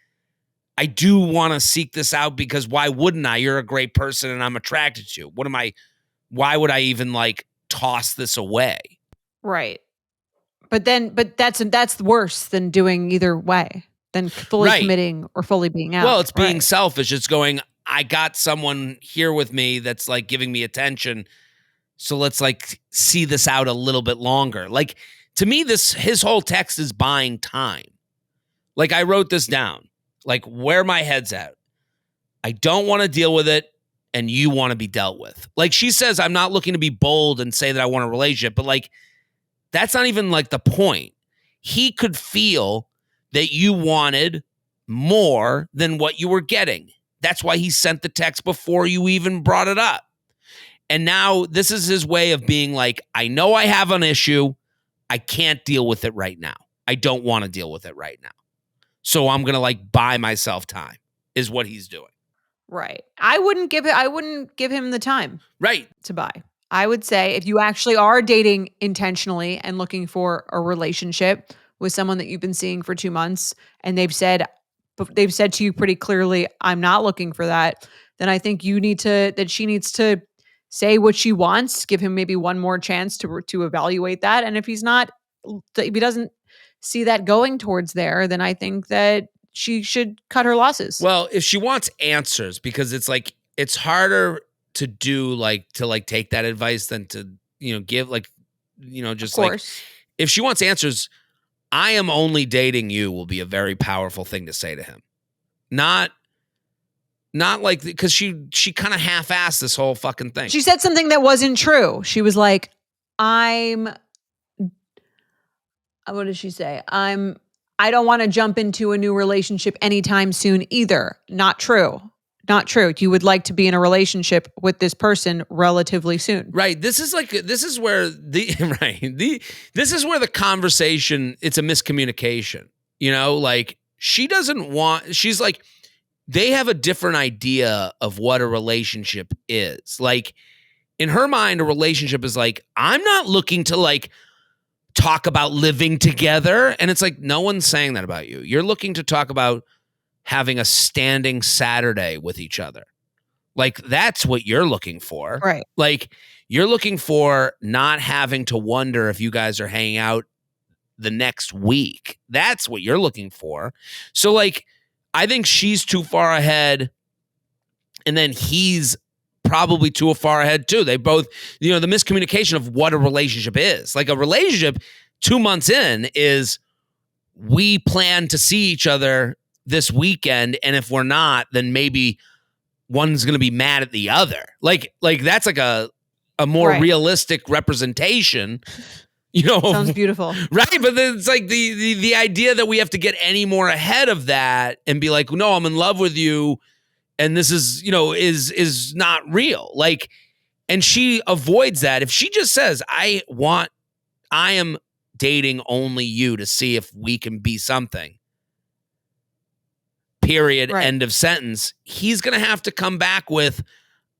I do want to seek this out because why wouldn't I? You're a great person and I'm attracted to you. Why would I even like toss this away? Right. But that's worse than doing either way, than fully committing or fully being out. Well, it's being selfish. It's going, I got someone here with me that's like giving me attention. So let's like see this out a little bit longer. Like to me, his whole text is buying time. Like I wrote this down, like where my head's at. I don't want to deal with it and you want to be dealt with. Like she says, I'm not looking to be bold and say that I want a relationship, but like, that's not even like the point. He could feel that you wanted more than what you were getting. That's why he sent the text before you even brought it up. And now this is his way of being like, I know I have an issue. I can't deal with it right now. I don't want to deal with it right now. So I'm going to like buy myself time is what he's doing. Right. I wouldn't give him the time. Right. To buy. I would say if you actually are dating intentionally and looking for a relationship with someone that you've been seeing for 2 months and they've said to you pretty clearly, I'm not looking for that, then I think she needs to say what she wants, give him maybe one more chance to evaluate that. And if he doesn't see that going towards there, then I think that she should cut her losses. Well, if she wants answers, because it's like, it's harder to do like to like take that advice than to give like just like if she wants answers, I am only dating you will be a very powerful thing to say to him. Not like because she kind of half-assed this whole fucking thing. She said something that wasn't true. She was like, what did she say? I don't want to jump into a new relationship anytime soon either. Not true. Not true. You would like to be in a relationship with this person relatively soon. Right. This is where this is where the conversation, it's a miscommunication. Like she's like, they have a different idea of what a relationship is. Like in her mind, a relationship is like, I'm not looking to like talk about living together. And it's like, no one's saying that about you. You're looking to talk about having a standing Saturday with each other. Like that's what you're looking for. Right. Like you're looking for not having to wonder if you guys are hanging out the next week. That's what you're looking for. So like, I think she's too far ahead and then he's probably too far ahead too. They both, the miscommunication of what a relationship is. Like a relationship 2 months in is we plan to see each other this weekend, and if we're not, then maybe one's going to be mad at the other. Like that's like a more realistic representation. Sounds beautiful, right? But then it's like the idea that we have to get any more ahead of that and be like, no, I'm in love with you, and this is is not real. Like, and she avoids that. If she just says, I am dating only you to see if we can be something. Period. Right. End of sentence. He's going to have to come back with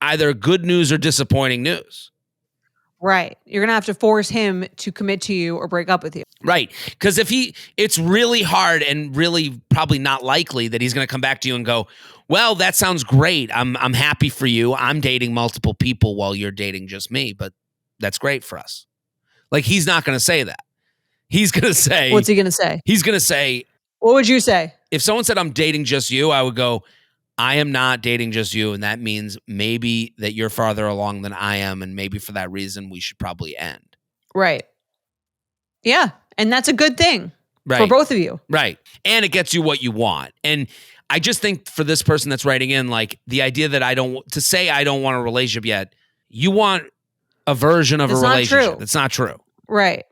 either good news or disappointing news. Right. You're going to have to force him to commit to you or break up with you. Right. Because it's really hard and really probably not likely that he's going to come back to you and go, well, that sounds great. I'm happy for you. I'm dating multiple people while you're dating just me, but that's great for us. Like, he's not going to say that. He's going to say, what's he going to say? He's going to say, what would you say? If someone said, I'm dating just you, I would go, I am not dating just you. And that means maybe that you're farther along than I am. And maybe for that reason, we should probably end. Right. Yeah. And that's a good thing for both of you. Right. And it gets you what you want. And I just think for this person that's writing in, like the idea that I don't want a relationship yet, you want a version of a relationship. It's not true. Right.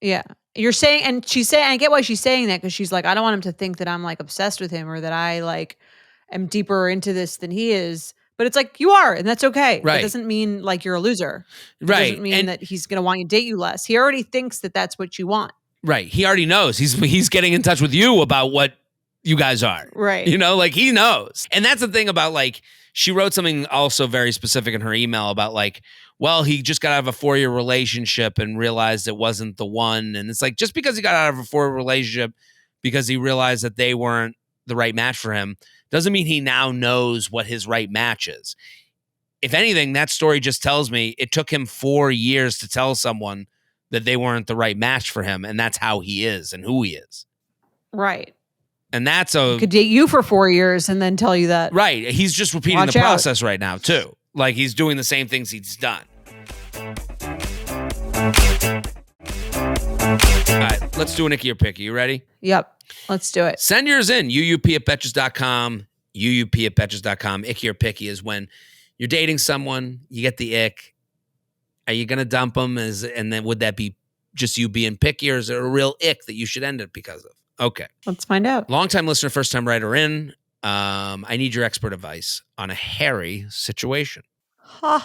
Yeah. You're saying, and she's saying, I get why she's saying that, because she's like, I don't want him to think that I'm like obsessed with him or that I like am deeper into this than he is. But it's like, you are, and that's okay. Right. It doesn't mean like you're a loser. It right. doesn't mean that he's going to want you to date you less. He already thinks that that's what you want. Right. He already knows. He's getting in touch with you about what you guys are. Right. Like he knows. And that's the thing about like She wrote something also very specific in her email about like, well, he just got out of a 4-year relationship and realized it wasn't the one. And it's like, just because he got out of a 4-year relationship because he realized that they weren't the right match for him doesn't mean he now knows what his right match is. If anything, that story just tells me it took him 4 years to tell someone that they weren't the right match for him. And that's how he is and who he is. Right. And that's He could date you for 4 years and then tell you that. right. He's just repeating Watch the out. process right now, too. Like he's doing the same things he's done. All right, let's do an icky or picky. You ready? Yep. Let's do it. Send yours in. uup@betches.com. uup@betches.com. Icky or picky is when you're dating someone, you get the ick. Are you going to dump them? And then would that be just you being picky, or is there a real ick that you should end it because of? Okay. Let's find out. Long-time listener, first-time writer in. I need your expert advice on a hairy situation. Huh.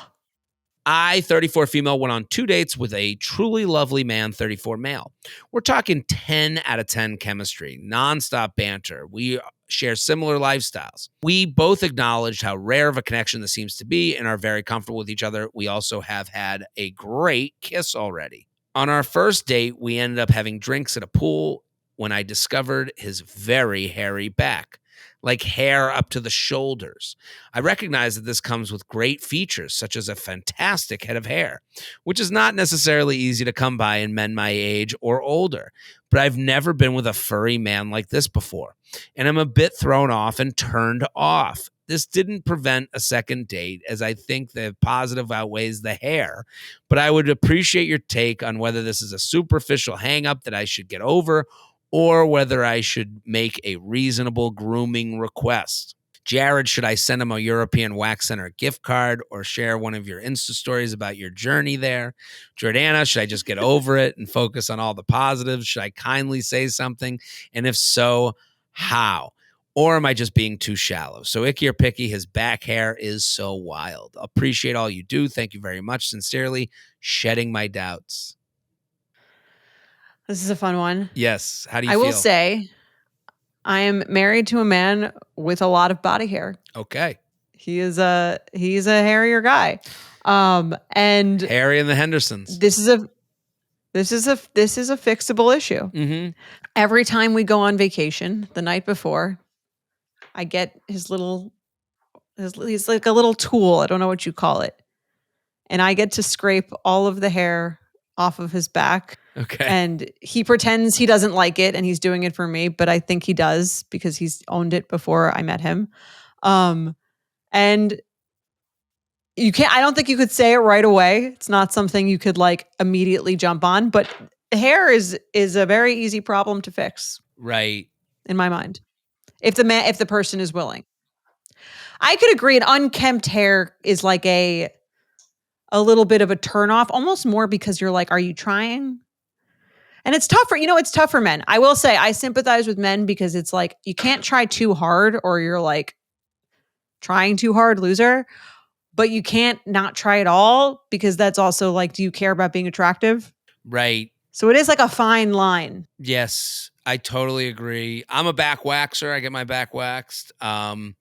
I, 34 female, went on 2 dates with a truly lovely man, 34 male. We're talking 10 out of 10 chemistry, nonstop banter. We share similar lifestyles. We both acknowledged how rare of a connection this seems to be and are very comfortable with each other. We also have had a great kiss already. On our first date, we ended up having drinks at a pool when I discovered his very hairy back, like hair up to the shoulders. I recognize that this comes with great features, such as a fantastic head of hair, which is not necessarily easy to come by in men my age or older. But I've never been with a furry man like this before, and I'm a bit thrown off and turned off. This didn't prevent a second date, as I think the positive outweighs the hair, but I would appreciate your take on whether this is a superficial hang-up that I should get over or whether I should make a reasonable grooming request. Jared, should I send him a European Wax Center gift card or share one of your Insta stories about your journey there? Jordana, should I just get over it and focus on all the positives? Should I kindly say something? And if so, how? Or am I just being too shallow? So icky or picky, his back hair is so wild. Appreciate all you do. Thank you very much. Sincerely, shedding my doubts. This is a fun one. Yes. How do you I feel? will say I am married to a man with a lot of body hair. Okay. He's a hairier guy. And Harry and the Hendersons. this is a fixable issue. Mm-hmm. Every time we go on vacation, the night before, I get he's like a little tool. I don't know what you call it. And I get to scrape all of the hair off of his back. Okay. And he pretends he doesn't like it and he's doing it for me, but I think he does because he's owned it before I met him. And I don't think you could say it right away. It's not something you could like immediately jump on, but hair is a very easy problem to fix. Right. In my mind. If the person is willing. I could agree an unkempt hair is like a little bit of a turnoff, almost more because you're like, are you trying? And it's tough for men. I will say I sympathize with men because it's like you can't try too hard or you're like trying too hard, loser. But you can't not try at all because that's also like, do you care about being attractive? Right. So it is like a fine line. Yes, I totally agree. I'm a back waxer. I get my back waxed. And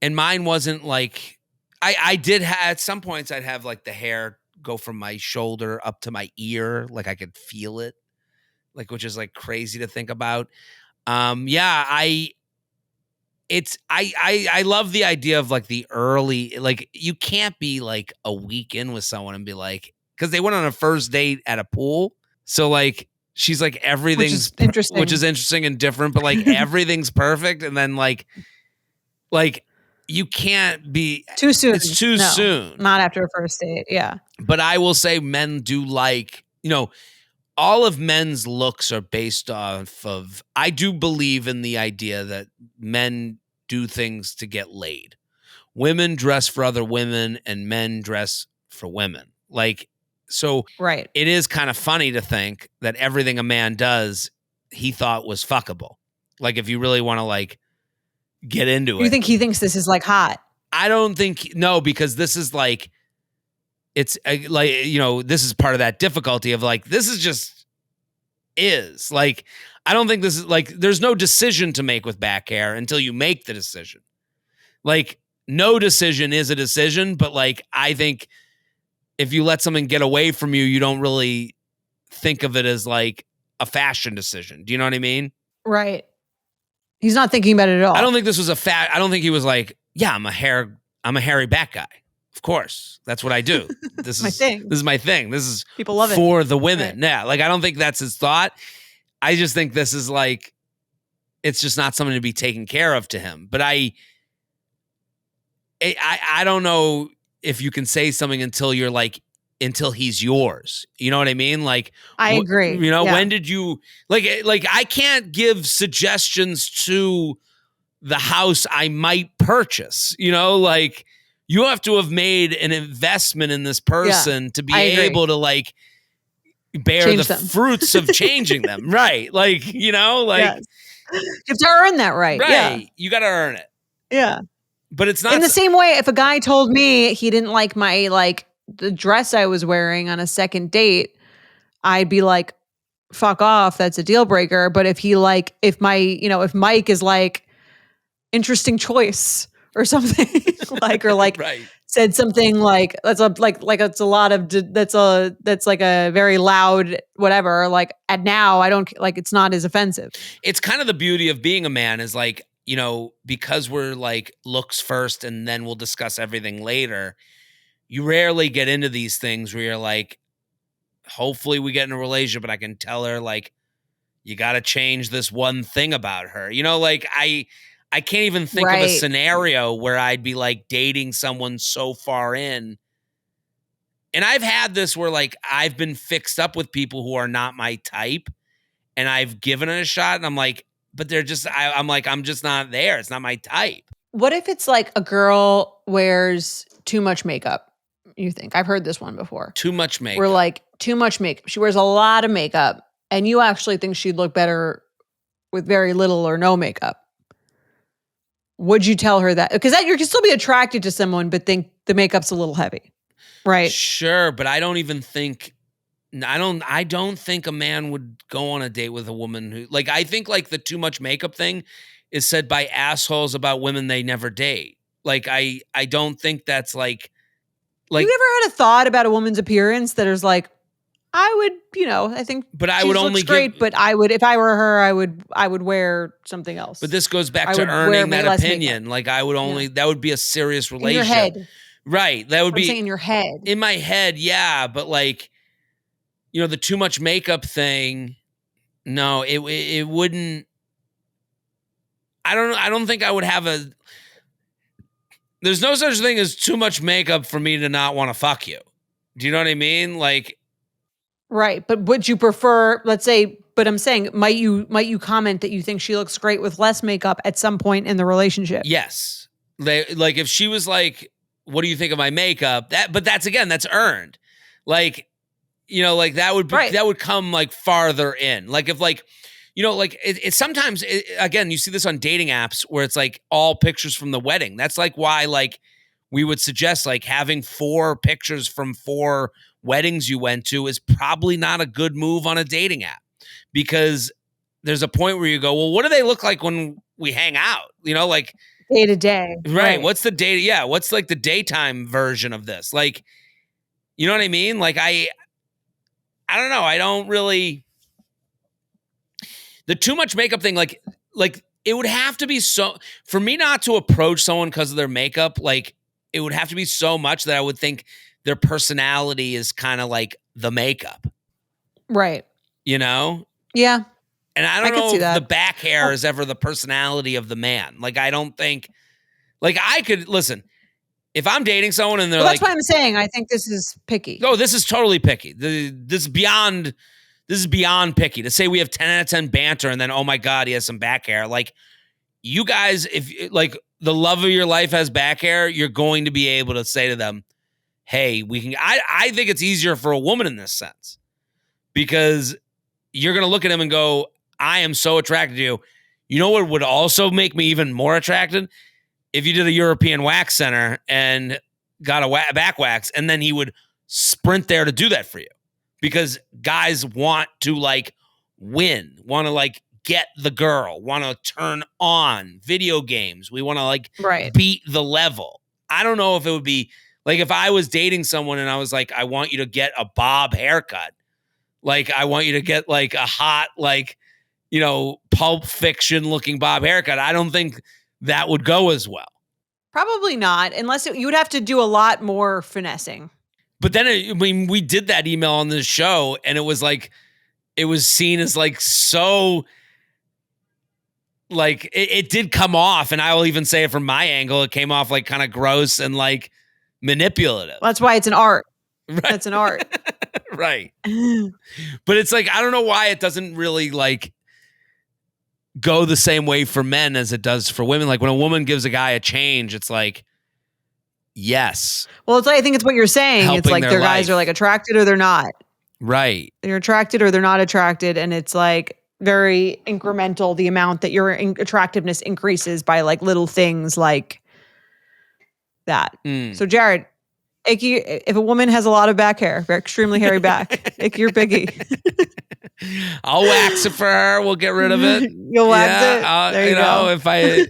mine wasn't like, I did at some points I'd have like the hair go from my shoulder up to my ear. Like I could feel it, like, which is like crazy to think about. I love the idea of like the early, like you can't be like a week in with someone and be like, because they went on a first date at a pool. So like, she's like, everything's which is interesting and different, but like everything's perfect. And then like you can't be too soon. It's too soon. Not after a first date. Yeah. But I will say men do like, all of men's looks are based off of, I do believe in the idea that men do things to get laid. Women dress for other women and men dress for women. Like, so right. It is kind of funny to think that everything a man does, he thought was fuckable. Like if you really want to like get into it. You think he thinks this is like hot? I don't think, no, because this is like, it's like, this is part of that difficulty of like, this is just is like, I don't think this is like, there's no decision to make with back hair until you make the decision. Like no decision is a decision, but like I think if you let something get away from you, you don't really think of it as like a fashion decision. Do you know what I mean? Right. He's not thinking about it at I don't all. think this was I don't think he was like, yeah, I'm a hairy back guy. Of course. That's what I do. This My is thing. this is my thing. This is People love it. for the women. Right. Yeah. Like I don't think that's his thought. I just think this is like it's just not something to be taken care of to him. But I don't know if you can say something until he's yours. You know what I mean? Like I agree. You know, Yeah. when did you like I can't give suggestions to the house I might purchase. You know, like you have to have made an investment in this person to be able to like bear Change the them. fruits of changing them. Right. Like, you know, like Yes. You have to earn that right. Right. Yeah. You got to earn it. Yeah. But it's not in the same way. If a guy told me he didn't like the dress I was wearing on a second date, I'd be like, fuck off. That's a deal breaker. But if if Mike is like interesting choice or something or right. said something like that's like a very loud whatever, and now I don't like, it's not as offensive. It's kind of the beauty of being a man is like, you know, because we're like looks first and then we'll discuss everything later. You rarely get into these things where you're like, hopefully we get in a relationship, but I can tell her like, you got to change this one thing about her. You know, like I can't even think of a scenario where I'd be like dating someone so far in. And I've had this where like I've been fixed up with people who are not my type and I've given it a shot and I'm like, but they're just, I'm like, I'm just not there. It's not my type. What if it's like a girl wears too much makeup? You think? I've heard this one before. Too much makeup. We're like, too much makeup. She wears a lot of makeup and you actually think she'd look better with very little or no makeup. Would you tell her that? Because you can still be attracted to someone, but think the makeup's a little heavy. Right. Sure. But I don't even think, I don't think a man would go on a date with a woman who, like, I think like the too much makeup thing is said by assholes about women they never date. Like, I don't think that's like. You ever had a thought about a woman's appearance that is like, I would, I think, but I would only great, but I would, if I were her, I would wear something else. But this goes back to earning that opinion. Like I would only, that would be a serious relationship. In your head. Right. That would be in your head. In my head. Yeah. But like, the too much makeup thing. No, it wouldn't. I don't think I would have there's no such thing as too much makeup for me to not want to fuck you. Do you know what I mean? Like, right. But would you prefer, let's say, but I'm saying, might you comment that you think she looks great with less makeup at some point in the relationship? Yes. Like if she was like, what do you think of my makeup? But that's earned. Like, like that would be, that would come like farther in. Like if like, like it's sometimes, again, you see this on dating apps where it's like all pictures from the wedding. That's like why like we would suggest like having 4 pictures from 4 weddings you went to is probably not a good move on a dating app because there's a point where you go, well, what do they look like when we hang out? Like day to day. Right. What's the day? Yeah. What's like the daytime version of this? Like, you know what I mean? Like I don't know. I don't really. The too much makeup thing, like it would have to be so for me not to approach someone because of their makeup. Like it would have to be so much that I would think their personality is kind of like the makeup, right? Yeah. And I don't know if the back hair is ever the personality of the man. Like I don't think. Like I could listen. If I'm dating someone and they're that's why I'm saying I think this is picky. Oh, this is totally picky. This is beyond picky. To say we have 10 out of 10 banter and then, oh my God, he has some back hair. Like you guys, if like the love of your life has back hair, you're going to be able to say to them, hey, we can, I think it's easier for a woman in this sense because you're going to look at him and go, I am so attracted to you. You know what would also make me even more attracted? If you did a European wax center and got a back wax, and then he would sprint there to do that for you because guys want to like win, want to like get the girl, want to turn on video games. We want to like Right. beat the level. I don't know if it would be like if I was dating someone and I was like, I want you to get a bob haircut. Like, I want you to get like a hot, like, you know, Pulp Fiction looking bob haircut. I don't think that would go as well. Probably not, unless you would have to do a lot more finessing. But then, we did that email on this show, and it was like, it was seen as like so, like, it did come off, and I will even say it from my angle, it came off like kind of gross and like manipulative. Well, that's why it's an art. Right. That's an art. Right. But it's like, I don't know why it doesn't really like go the same way for men as it does for women. Like when a woman gives a guy a change, it's like, yes. Well, it's like, I think it's what you're saying. It's like their guys are like attracted or they're not. Right. They're attracted or they're not attracted. And it's like very incremental, the amount that your attractiveness increases by like little things like that. So Jared, icky, if a woman has a lot of back hair, extremely hairy back, icky or biggie? I'll wax it for her. We'll get rid of it. You'll wax it? There you go. If I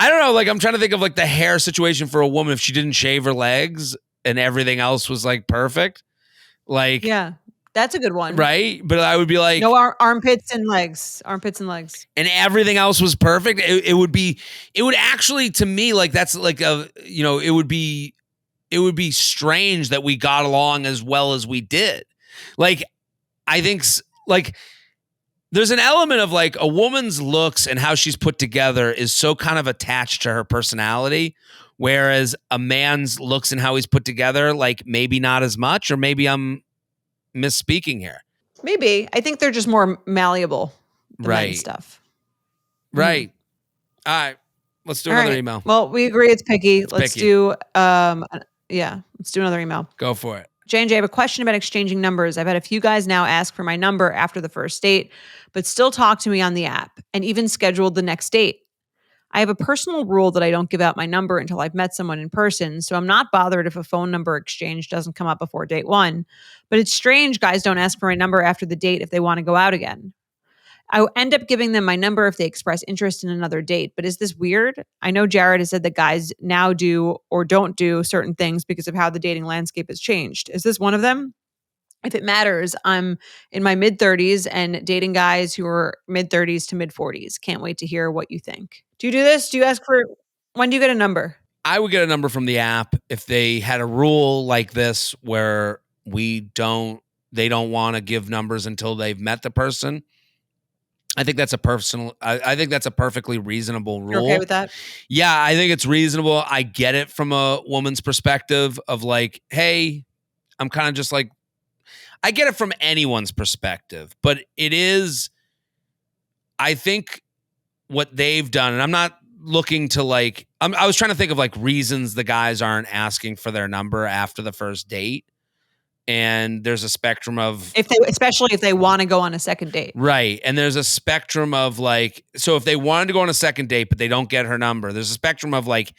don't know, like I'm trying to think of like the hair situation for a woman if she didn't shave her legs and everything else was like perfect. Like, yeah, that's a good one. Right? But I would be like, no armpits and legs, and everything else was perfect. It would actually, to me, like that's like it would be strange that we got along as well as we did. Like, I think like there's an element of like a woman's looks and how she's put together is so kind of attached to her personality. Whereas a man's looks and how he's put together, like maybe not as much, or maybe I'm misspeaking here. Maybe. I think they're just more malleable than men stuff. Right. All right. Let's do another email. Well, we agree it's picky. Let's do let's do another email. Go for it. J&J, I have a question about exchanging numbers. I've had a few guys now ask for my number after the first date, but still talk to me on the app and even scheduled the next date. I have a personal rule that I don't give out my number until I've met someone in person, so I'm not bothered if a phone number exchange doesn't come up before date one. But it's strange guys don't ask for my number after the date if they want to go out again. I end up giving them my number if they express interest in another date, but is this weird? I know Jared has said that guys now do or don't do certain things because of how the dating landscape has changed. Is this one of them? If it matters, I'm in my mid-30s and dating guys who are mid-30s to mid-40s. Can't wait to hear what you think. Do you do this? Do you ask for, when do you get a number? I would get a number from the app if they had a rule like this where they don't want to give numbers until they've met the person. I think that's I think that's a perfectly reasonable rule. You're okay with that? Yeah, I think it's reasonable. I get it from a woman's perspective of like, hey, I'm kind of just like, I get it from anyone's perspective, but it is, I think what they've done, and I'm not looking to like, I was trying to think of like reasons the guys aren't asking for their number after the first date. And there's a spectrum of, especially if they want to go on a second date. Right. And there's a spectrum of like, so if they wanted to go on a second date, but they don't get her number, there's a spectrum of like,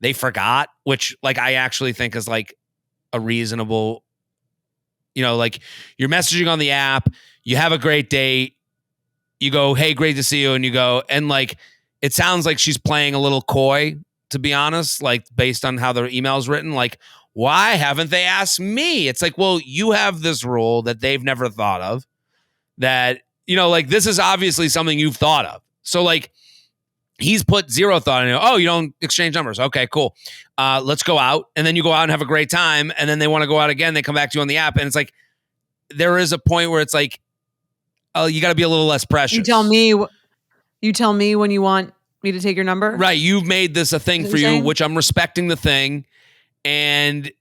they forgot, which like I actually think is like a reasonable, like you're messaging on the app, you have a great date, you go, hey, great to see you. And you go, and like, it sounds like she's playing a little coy, to be honest, like based on how their email's written, like, why haven't they asked me? It's like, well, you have this rule that they've never thought of that, like this is obviously something you've thought of. So like he's put zero thought in it. Oh, you don't exchange numbers. Okay, cool. Let's go out. And then you go out and have a great time. And then they want to go out again. They come back to you on the app. And it's like, there is a point where it's like, oh, you got to be a little less precious. You tell me when you want me to take your number. Right. You've made this a thing for you, which I'm respecting the thing. And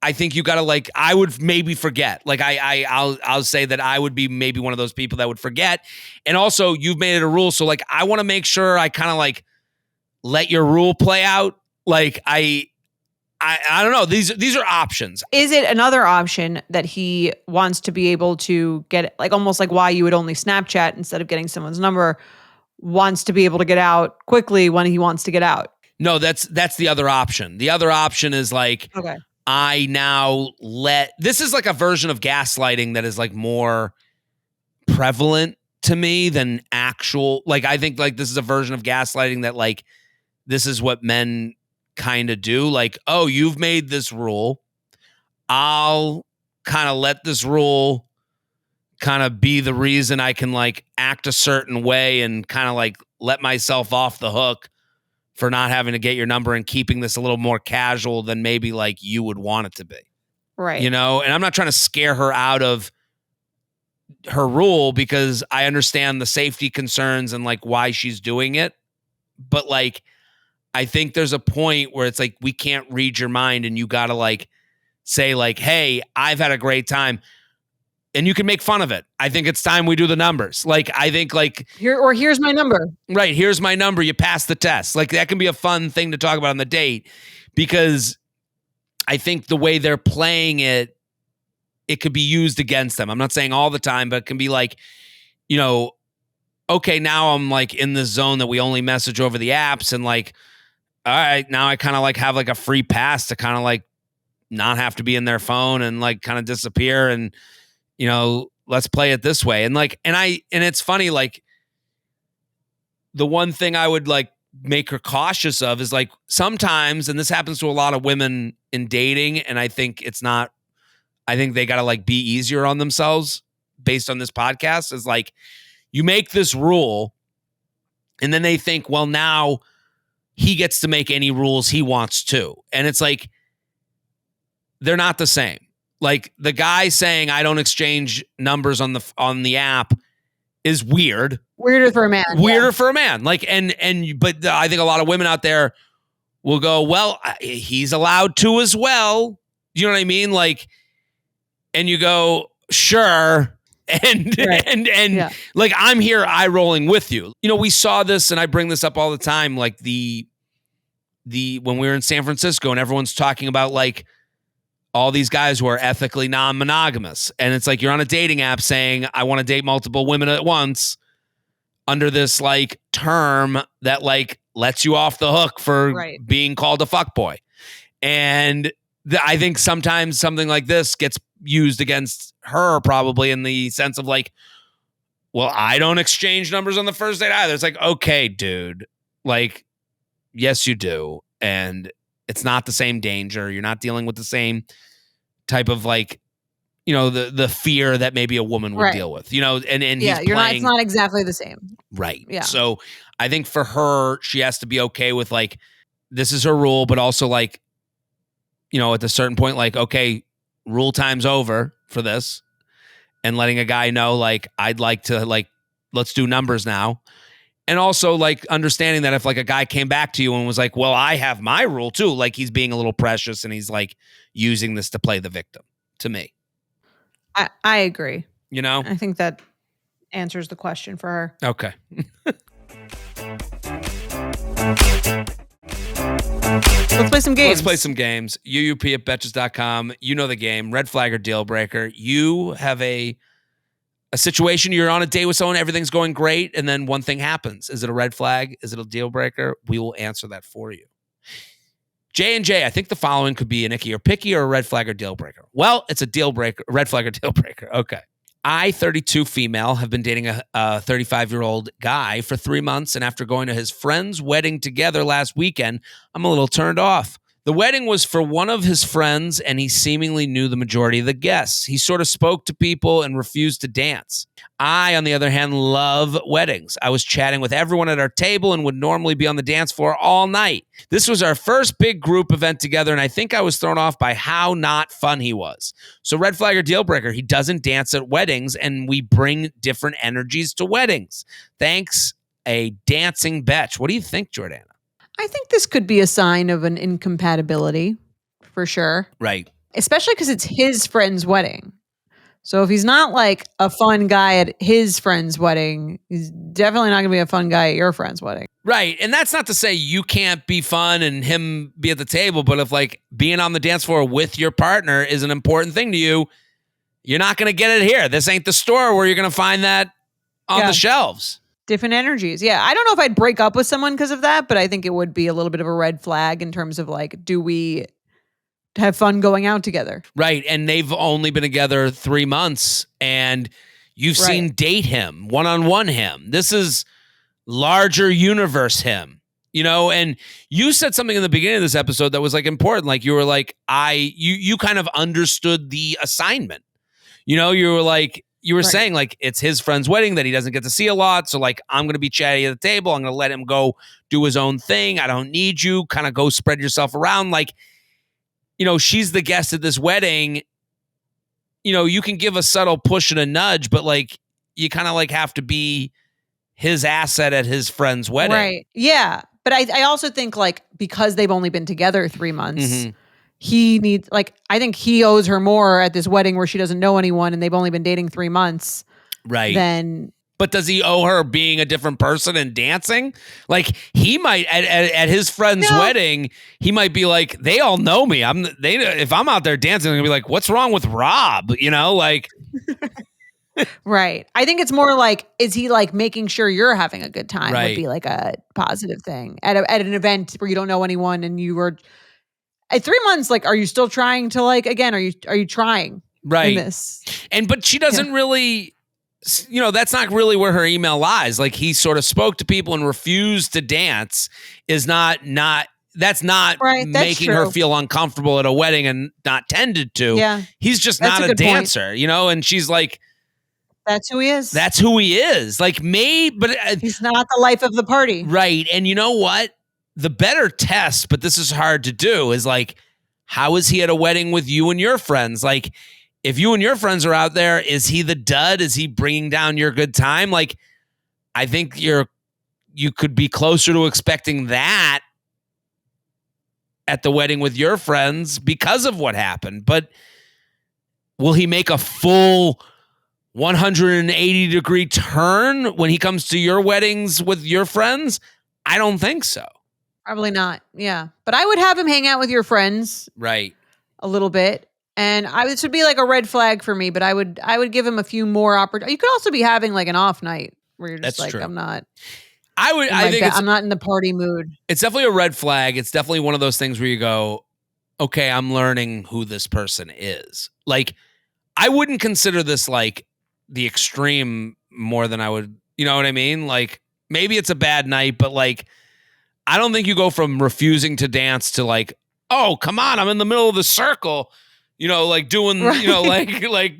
I think you got to like, I would maybe forget. Like I'll say that I would be maybe one of those people that would forget. And also you've made it a rule. So like, I want to make sure I kind of like let your rule play out. Like I don't know. These are options. Is it another option that he wants to be able to get, like almost like why you would only Snapchat instead of getting someone's number, wants to be able to get out quickly when he wants to get out? No, that's the other option. The other option is like, okay, I now this is like a version of gaslighting that is like more prevalent to me than actual, like, I think like this is a version of gaslighting that like, this is what men kind of do. Like, oh, you've made this rule. I'll kind of let this rule kind of be the reason I can like act a certain way and kind of like let myself off the hook for not having to get your number and keeping this a little more casual than maybe like you would want it to be. Right. You know, and I'm not trying to scare her out of her rule because I understand the safety concerns and like why she's doing it. But like, I think there's a point where it's like, we can't read your mind and you got to like say like, hey, I've had a great time. And you can make fun of it. I think it's time we do the numbers. Like, I think like here's my number. Right. Here's my number. You passed the test. Like that can be a fun thing to talk about on the date because I think the way they're playing it, it could be used against them. I'm not saying all the time, but it can be like, you know, okay, now I'm like in this zone that we only message over the apps and like, all right, now I kind of like have like a free pass to kind of like not have to be in their phone and like kind of disappear and, you know, let's play it this way. And like, and it's funny, like the one thing I would like make her cautious of is like sometimes, and this happens to a lot of women in dating. And I think they got to like be easier on themselves based on this podcast is like, you make this rule and then they think, well, now he gets to make any rules he wants to. And it's like, they're not the same. Like the guy saying I don't exchange numbers on the app is weird. Weirder for a man. Weirder for a man. Like but I think a lot of women out there will go, well, he's allowed to as well. You know what I mean? Like, and you go, sure. And right. and like I'm here eye rolling with you. You know, we saw this and I bring this up all the time, like the when we were in San Francisco and everyone's talking about like all these guys who are ethically non-monogamous. And it's like you're on a dating app saying, I want to date multiple women at once under this like term that like lets you off the hook for being called a fuckboy. And I think sometimes something like this gets used against her probably in the sense of like, well, I don't exchange numbers on the first date either. It's like, okay, dude, like, yes, you do. And it's not the same danger. You're not dealing with the same type of like, you know, the fear that maybe a woman would deal with, you know, and yeah, it's not exactly the same. Right. Yeah. So I think for her, she has to be okay with like, this is her rule, but also like, you know, at a certain point, like, okay, rule time's over for this and letting a guy know, like, I'd like to like, let's do numbers now. And also like understanding that if like a guy came back to you and was like, well, I have my rule too. Like he's being a little precious and he's like using this to play the victim to me. I agree. You know, I think that answers the question for her. Okay. Let's play some games. Let's play some games. UUP at Betches.com. You know the game. Red flag or deal breaker. You have a situation, you're on a date with someone, everything's going great, and then one thing happens. Is it a red flag? Is it a deal breaker? We will answer that for you. J&J, I think the following could be an icky or picky or a red flag or deal breaker. Well, it's a deal breaker, red flag or deal breaker. Okay. I, 32 female, have been dating a 35-year-old guy for 3 months, and after going to his friend's wedding together last weekend, I'm a little turned off. The wedding was for one of his friends, and he seemingly knew the majority of the guests. He sort of spoke to people and refused to dance. I, on the other hand, love weddings. I was chatting with everyone at our table and would normally be on the dance floor all night. This was our first big group event together, and I think I was thrown off by how not fun he was. So red flag or deal breaker, he doesn't dance at weddings, and we bring different energies to weddings. Thanks, a dancing betch. What do you think, Jordana? I think this could be a sign of an incompatibility, for sure. Right. Especially because it's his friend's wedding. So if he's not like a fun guy at his friend's wedding, he's definitely not going to be a fun guy at your friend's wedding. Right. And that's not to say you can't be fun and him be at the table, but if like being on the dance floor with your partner is an important thing to you, you're not going to get it here. This ain't the store where you're going to find that on the shelves. Different energies. Yeah. I don't know if I'd break up with someone because of that, but I think it would be a little bit of a red flag in terms of like, do we have fun going out together? Right. And they've only been together 3 months and You've seen date him, one-on-one him. This is larger universe him, and you said something in the beginning of this episode that was like important. Like you were like, you kind of understood the assignment. You were like, you were saying like, it's his friend's wedding that he doesn't get to see a lot. So like, I'm going to be chatty at the table. I'm going to let him go do his own thing. I don't need you. Kind of go spread yourself around. Like, she's the guest at this wedding. You can give a subtle push and a nudge, but like, you kind of like have to be his asset at his friend's wedding. Right. Yeah. But I also think like, because they've only been together 3 months, he needs, like, I think he owes her more at this wedding where she doesn't know anyone and they've only been dating 3 months. Right. Then. But does he owe her being a different person and dancing? Like he might at his friend's wedding, he might be like, they all know me. If I'm out there dancing, they're gonna be like, what's wrong with Rob? Like. Right. I think it's more like, is he like making sure you're having a good time would be like a positive thing at an event where you don't know anyone and you were at 3 months. Like, are you still trying to like, again, are you trying in this? But she doesn't really, that's not really where her email lies. Like he sort of spoke to people and refused to dance that's not making her feel uncomfortable at a wedding and not tended to. Yeah. He's just not a dancer, and she's like, that's who he is. That's who he is. Like but he's not the life of the party. Right. And you know what? The better test, but this is hard to do, is like, how is he at a wedding with you and your friends? Like, if you and your friends are out there, is he the dud? Is he bringing down your good time? Like, I think you could be closer to expecting that at the wedding with your friends because of what happened. But will he make a full 180-degree turn when he comes to your weddings with your friends? I don't think so. Probably not. Yeah. But I would have him hang out with your friends. Right. A little bit. And this would be like a red flag for me, but I would give him a few more opportunities. You could also be having like an off night where you're just true. I'm not. I think I'm not in the party mood. It's definitely a red flag. It's definitely one of those things where you go, okay, I'm learning who this person is. Like, I wouldn't consider this like the extreme more than I would, you know what I mean? Like, maybe it's a bad night, but like, I don't think you go from refusing to dance to like, oh, come on, I'm in the middle of the circle, like doing, like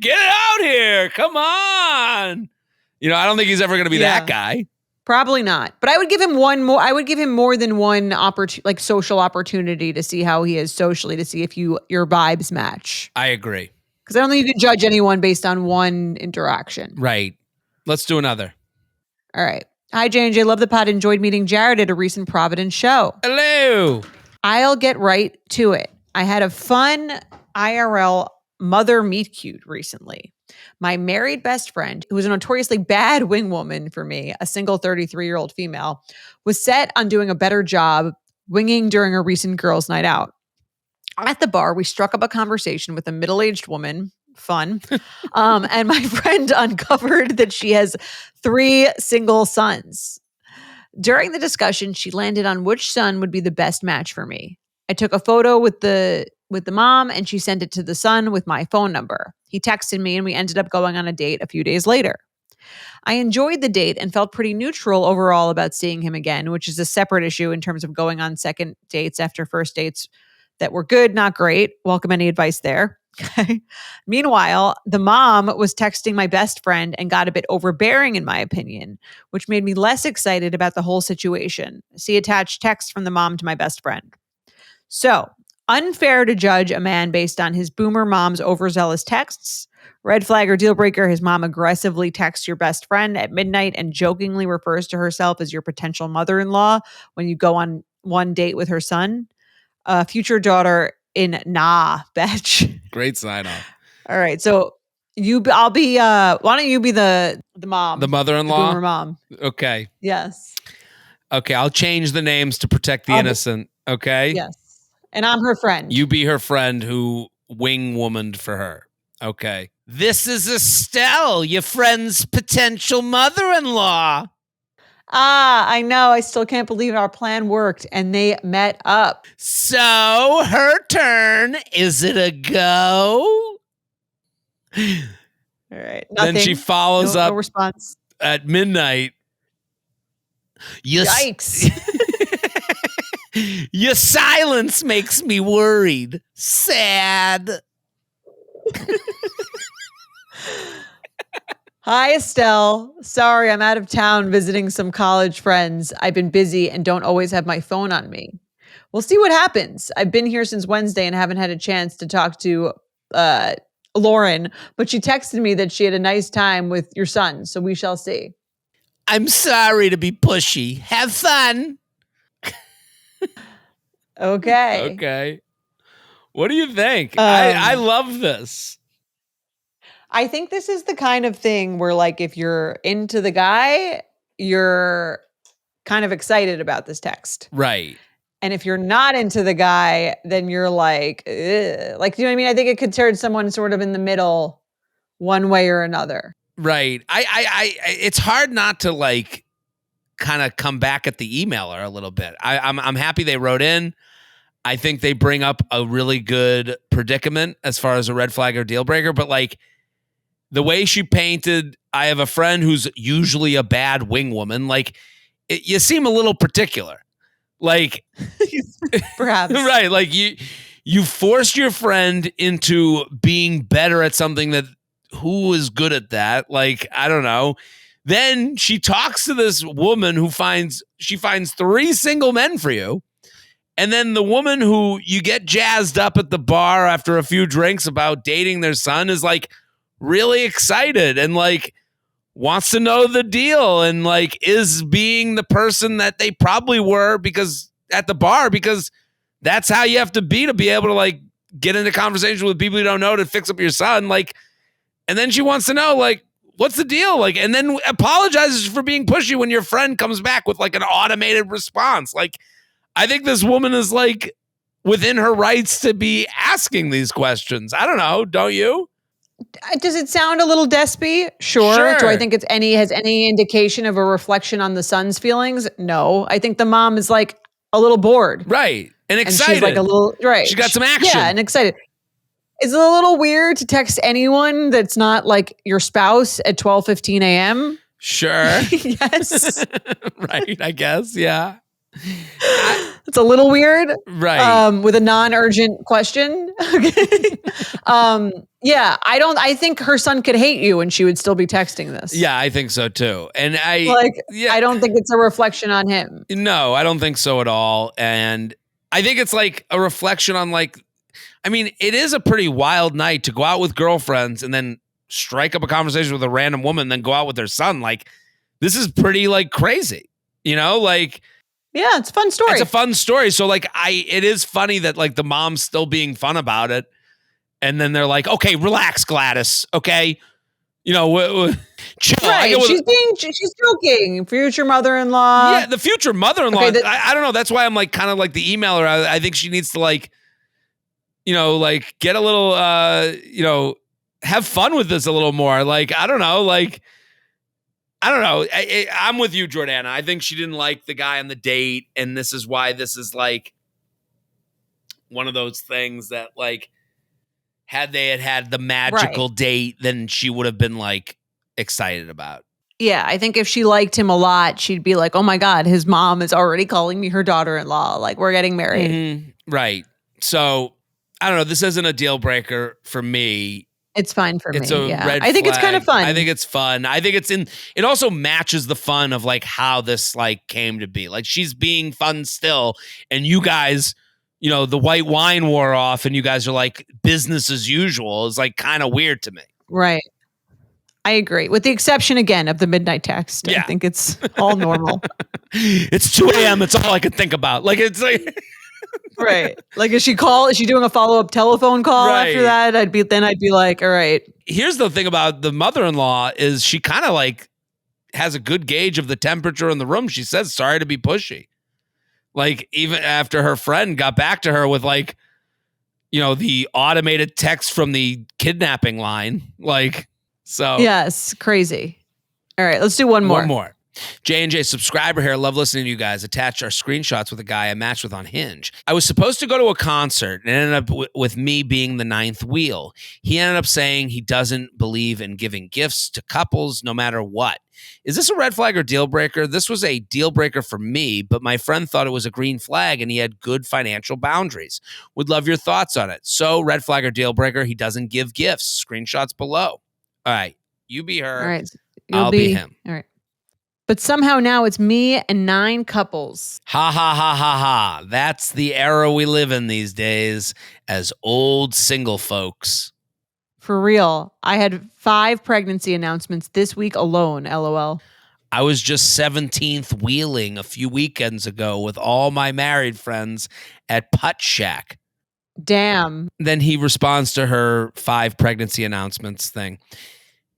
get out here, come on. I don't think he's ever going to be that guy. Probably not. But I would give him more than one like social opportunity to see how he is socially, to see if your vibes match. I agree. Because I don't think you can judge anyone based on one interaction. Right. Let's do another. All right. Hi, J&J. Love the pod. Enjoyed meeting Jared at a recent Providence show. Hello. I'll get right to it. I had a fun IRL mother meet cute recently. My married best friend, who was a notoriously bad wing woman for me, a single 33-year-old female, was set on doing a better job winging during a recent girls' night out. At the bar, we struck up a conversation with a middle-aged woman. Fun. And my friend uncovered that she has 3 single sons. During the discussion, she landed on which son would be the best match for me. I took a photo with the mom and she sent it to the son with my phone number. He texted me and we ended up going on a date a few days later. I enjoyed the date and felt pretty neutral overall about seeing him again, which is a separate issue in terms of going on second dates after first dates that were good, not great. Welcome any advice there. Okay. Meanwhile, the mom was texting my best friend and got a bit overbearing in my opinion, which made me less excited about the whole situation. See attached text from the mom to my best friend. So, unfair to judge a man based on his boomer mom's overzealous texts. Red flag or deal breaker, his mom aggressively texts your best friend at midnight and jokingly refers to herself as your potential mother-in-law when you go on one date with her son. Future daughter in nah, bitch. Great sign off. All right. So why don't you be the mom? The mother-in-law? The boomer mom. Okay. Yes. Okay. I'll change the names to protect the innocent. Okay. Yes. And I'm her friend. You be her friend who wing womaned for her. Okay. This is Estelle, your friend's potential mother-in-law. I know. I still can't believe our plan worked and they met up. So, her turn. Is it a go? All right. Then she Nothing. follows No up response. at midnight. Yikes. Your silence makes me worried. Sad. Hi, Estelle. Sorry, I'm out of town visiting some college friends. I've been busy and don't always have my phone on me. We'll see what happens. I've been here since Wednesday and haven't had a chance to talk to uh, Lauren, but she texted me that she had a nice time with your son, so we shall see. I'm sorry to be pushy. Have fun. Okay. Okay. What do you think? I love this. I think this is the kind of thing where, like, if you're into the guy, you're kind of excited about this text. Right. And if you're not into the guy, then you're like, ugh. Like, you know what I mean? I think it could turn someone sort of in the middle one way or another. Right. It's hard not to like kind of come back at the emailer a little bit. I'm happy they wrote in. I think they bring up a really good predicament as far as a red flag or deal breaker, but like the way she painted, I have a friend who's usually a bad wing woman. Like you seem a little particular. Like Perhaps. right. Like you forced your friend into being better at something that who is good at that? Like, I don't know. Then she talks to this woman who finds 3 single men for you. And then the woman who you get jazzed up at the bar after a few drinks about dating their son is like really excited and like wants to know the deal and like is being the person that they probably were because at the bar, because that's how you have to be able to like get into conversation with people you don't know to fix up your son. Like, and then she wants to know like, what's the deal? Like, and then apologizes for being pushy when your friend comes back with like an automated response. Like, I think this woman is like within her rights to be asking these questions. I don't know. Don't you? Does it sound a little despy? Sure. Do I think has any indication of a reflection on the son's feelings? No. I think the mom is like a little bored. Right. And excited. And she's like a little, right. She got some action. Yeah, and excited. Is it a little weird to text anyone that's not like your spouse at 12:15 a.m.? Sure. Yes. Right, I guess. Yeah. It's a little weird. Right. With a non-urgent question. Okay. Yeah, I think her son could hate you and she would still be texting this. Yeah, I think so too. And I don't think it's a reflection on him. No, I don't think so at all. And I think it's like a reflection on like, I mean, it is a pretty wild night to go out with girlfriends and then strike up a conversation with a random woman, and then go out with their son. Like, this is pretty like crazy, you know, like, yeah, it's a fun story. It's a fun story. So like, it is funny that like the mom's still being fun about it. And then they're like, okay, relax, Gladys. Okay. You know, chill. Right. She's joking. Future mother-in-law. Yeah. The future mother-in-law. Okay, I don't know. That's why I'm like, kind of like the emailer. I think she needs to like, you know, like get a little, you know, have fun with this a little more. Like, I don't know. Like, I don't know. I'm with you, Jordana. I think she didn't like the guy on the date. And this is why this is like one of those things that like, had they had the magical date, then she would have been like excited about. Yeah, I think if she liked him a lot, she'd be like, oh my God, his mom is already calling me her daughter-in-law. Like, we're getting married. Mm-hmm. Right. So, I don't know. This isn't a deal breaker for me. It's fine for me. It's a red I think flag. It's kind of fun. I think it's fun. I think it also matches the fun of like how this like came to be. Like she's being fun still. And you guys, you know, the white wine wore off and you guys are like business as usual is like kind of weird to me. Right. I agree. With the exception again of the midnight text. Yeah. I think it's all normal. It's 2 a.m. It's all I could think about. Like it's like right. Like is she doing a follow-up telephone call after that? I'd be like, all right. Here's the thing about the mother-in-law is she kind of like has a good gauge of the temperature in the room. She says sorry to be pushy. Like even after her friend got back to her with like, you know, the automated text from the kidnapping line. Like, so. Yes. Crazy. All right. Let's do one more. One more. J&J subscriber here. Love listening to you guys. Attached our screenshots with a guy I matched with on Hinge. I was supposed to go to a concert and ended up with me being the ninth wheel. He ended up saying he doesn't believe in giving gifts to couples no matter what. Is this a red flag or deal breaker? This was a deal breaker for me, but my friend thought it was a green flag and he had good financial boundaries. Would love your thoughts on it. So, red flag or deal breaker, he doesn't give gifts. Screenshots below. All right. You be her. All right. I'll be him. All right. But somehow now it's me and 9 couples. Ha ha ha ha ha. That's the era we live in these days as old single folks. For real. I had 5 pregnancy announcements this week alone, LOL. I was just 17th wheeling a few weekends ago with all my married friends at Putt Shack. Damn. Then he responds to her 5 pregnancy announcements thing.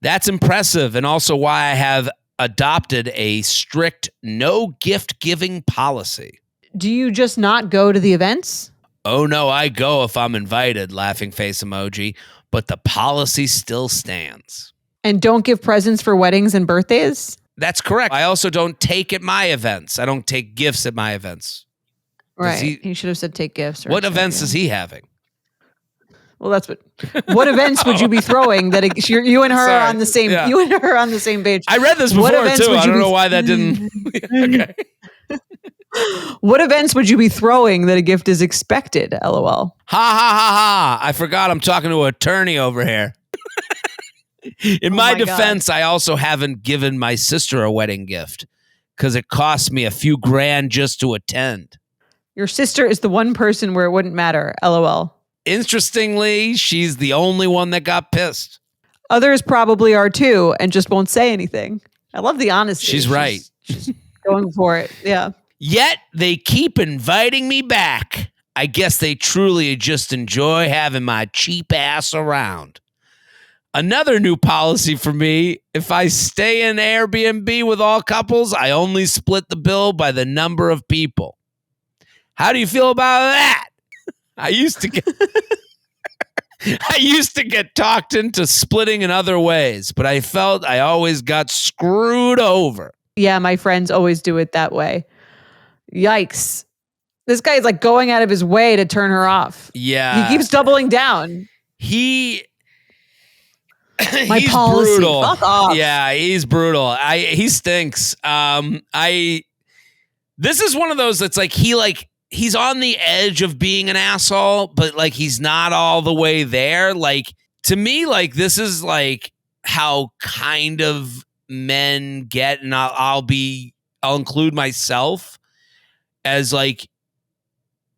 That's impressive, and also why I have adopted a strict no gift giving policy. Do you just not go to the events? Oh no, I go if I'm invited, laughing face emoji, but the policy still stands. And don't give presents for weddings and birthdays? That's correct. I also don't take at my events. I don't take gifts at my events. Right. He should have said take gifts. What events is he having? Well, that's what events would you be throwing that you and her are on the same you and her are on the same page? I read this before too. I don't know why that didn't. Okay. What events would you be throwing that a gift is expected? LOL. Ha ha ha ha. I forgot I'm talking to an attorney over here. In my defense, I also haven't given my sister a wedding gift because it cost me a few grand just to attend. Your sister is the one person where it wouldn't matter. LOL. Interestingly, she's the only one that got pissed. Others probably are too and just won't say anything. I love the honesty. She's right. She's going for it. Yeah. Yet they keep inviting me back. I guess they truly just enjoy having my cheap ass around. Another new policy for me, if I stay in Airbnb with all couples, I only split the bill by the number of people. How do you feel about that? I used to get talked into splitting in other ways, but I felt I always got screwed over. Yeah, my friends always do it that way. Yikes. This guy is like going out of his way to turn her off. Yeah. He keeps doubling down. He's policy. Brutal. Fuck off. Yeah, he's brutal. He stinks. This is one of those that's like he's on the edge of being an asshole, but like he's not all the way there. Like to me, like this is like how kind of men get, and I'll include myself as like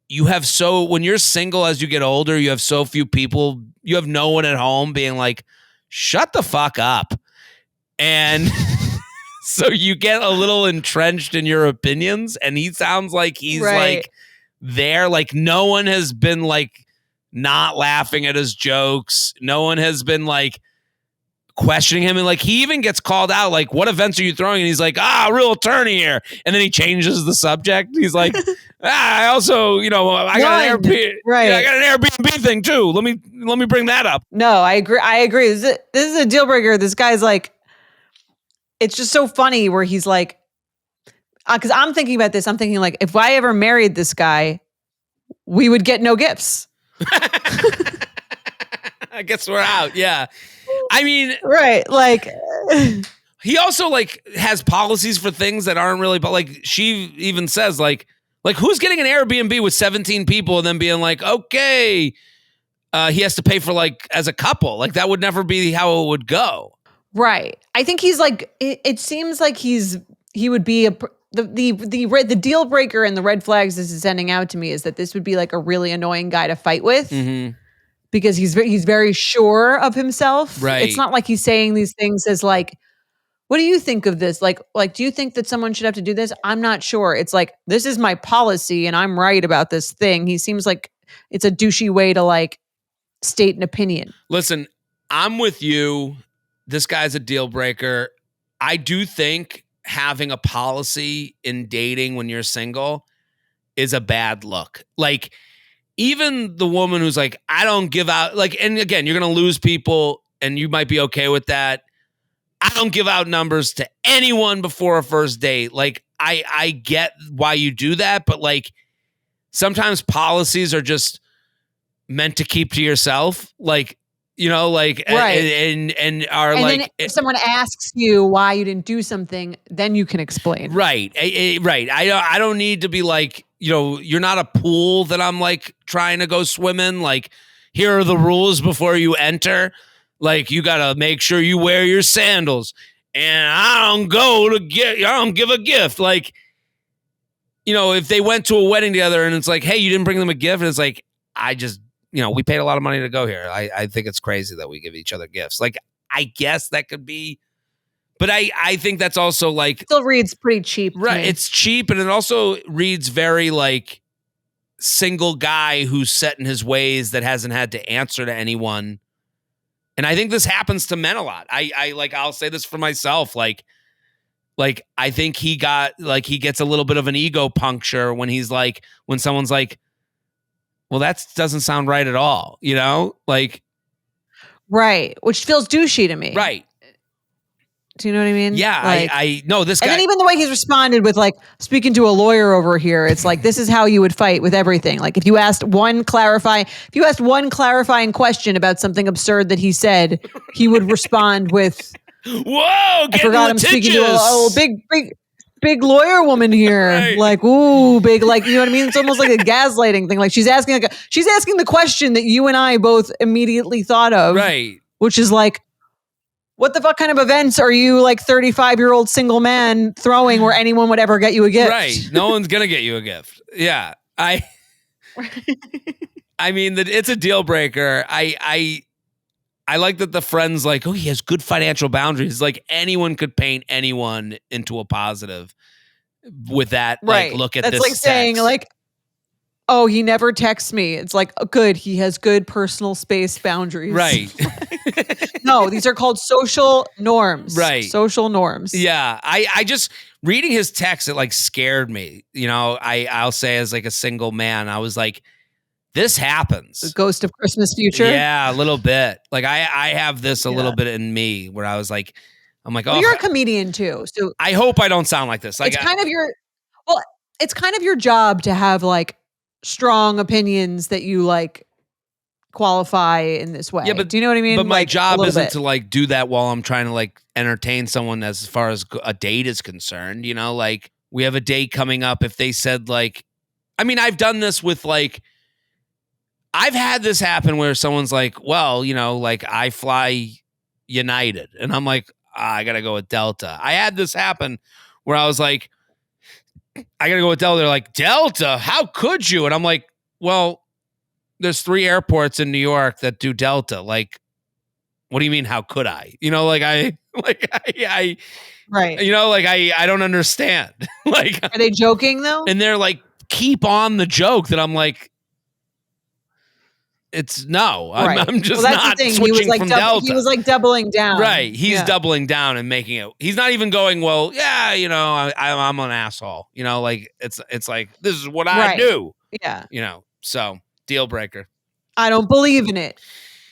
when you're single as you get older, you have so few people, you have no one at home being like, shut the fuck up. And so you get a little entrenched in your opinions, and he sounds like he's like there, like no one has been like not laughing at his jokes. No one has been like questioning him, and like he even gets called out like, what events are you throwing? And he's like, real attorney here, and then he changes the subject. He's like, I also, I got an Airbnb, I got an Airbnb thing too. Let me bring that up. No, I agree. This is a deal breaker. This guy's like, it's just so funny where he's like, because I'm thinking about this. I'm thinking like, if I ever married this guy, we would get no gifts. I guess we're out. Yeah. I mean, right. Like he also like has policies for things that aren't really, but like she even says like who's getting an Airbnb with 17 people and then being like, okay, he has to pay for like as a couple. Like that would never be how it would go. Right. I think he's like, it seems like he would be the deal breaker and the red flags this is sending out to me is that this would be like a really annoying guy to fight with. Mm-hmm. Because he's very sure of himself. Right. It's not like he's saying these things as like, what do you think of this? Like, do you think that someone should have to do this? I'm not sure. It's like, this is my policy and I'm right about this thing. He seems like it's a douchey way to like state an opinion. Listen, I'm with you. This guy's a deal breaker. I do think having a policy in dating when you're single is a bad look. Like, even the woman who's like, I don't give out, like, and again, you're going to lose people and you might be okay with that. I don't give out numbers to anyone before a first date. Like, I get why you do that, but like sometimes policies are just meant to keep to yourself. Like, you know, like, Right. and are And like, then if someone asks you why you didn't do something, then you can explain. right. Right. I don't need to be like, you know, you're not a pool that I'm like trying to go swim in. Like, here are the rules before you enter. Like, you got to make sure you wear your sandals. And I don't give a gift. Like, you know, if they went to a wedding together and it's like, hey, you didn't bring them a gift. And it's like, I just, you know, we paid a lot of money to go here. I think it's crazy that we give each other gifts. Like, I guess that could be, but I think that's also like, Still reads pretty cheap. right. It's cheap. And it also reads very like single guy who's set in his ways that hasn't had to answer to anyone. And I think this happens to men a lot. I'll say this for myself. Like I think he gets a little bit of an ego puncture when he's like, when someone's like, well, that doesn't sound right at all. You know, like, right. Which feels douchey to me. right. Do you know what I mean? Yeah. Like, I know this guy. And then even the way he's responded with like speaking to a lawyer over here, it's like, this is how you would fight with everything. Like if you asked one clarifying question about something absurd that he said, he would respond with, whoa, I forgot I'm speaking to a big lawyer woman here. Right. Like, ooh, big, like, you know what I mean? It's almost like a gaslighting thing. Like she's asking the question that you and I both immediately thought of. Right. Which is like, what the fuck kind of events are you like 35-year-old single man throwing where anyone would ever get you a gift? Right. No one's going to get you a gift. Yeah. I mean, it's a deal breaker. I like that the friend's like, oh, he has good financial boundaries. Like anyone could paint anyone into a positive with that. Right. Like, look at That's this. Like text. saying like, oh, he never texts me. It's like, oh, good. He has good personal space boundaries. Right. No, these are called social norms. Right. Social norms. Yeah. I just reading his text, it like scared me. You know, I'll say as like a single man, I was like, this happens. The ghost of Christmas future. Yeah, a little bit. Like I have this a little bit in me where I was like, I'm like, oh, you're a comedian too. So I hope I don't sound like this. Like, it's kind of your job to have like strong opinions that you like qualify in this way. Yeah, but do you know what I mean? But my like, job isn't to like do that while I'm trying to like entertain someone as far as a date is concerned. You know, like we have a date coming up. If they said like, I mean, I've done this with like, I've had this happen where someone's like, well, you know, like I fly United. And I'm like, I got to go with Delta. I had this happen where I was like, I got to go with Delta. They're like, Delta? How could you? And I'm like, well, there's 3 airports in New York that do Delta. Like, what do you mean, how could I? You know, like I right. You know, like I don't understand. Like, are they joking though? And they're like, keep on the joke that I'm like, it's no, I'm just not switching from Delta. He was like doubling down. Right. He's doubling down and making it. He's not even going, well, yeah, you know, I'm an asshole. You know, like it's like, this is what I do. Yeah. You know, so deal breaker. I don't believe in it.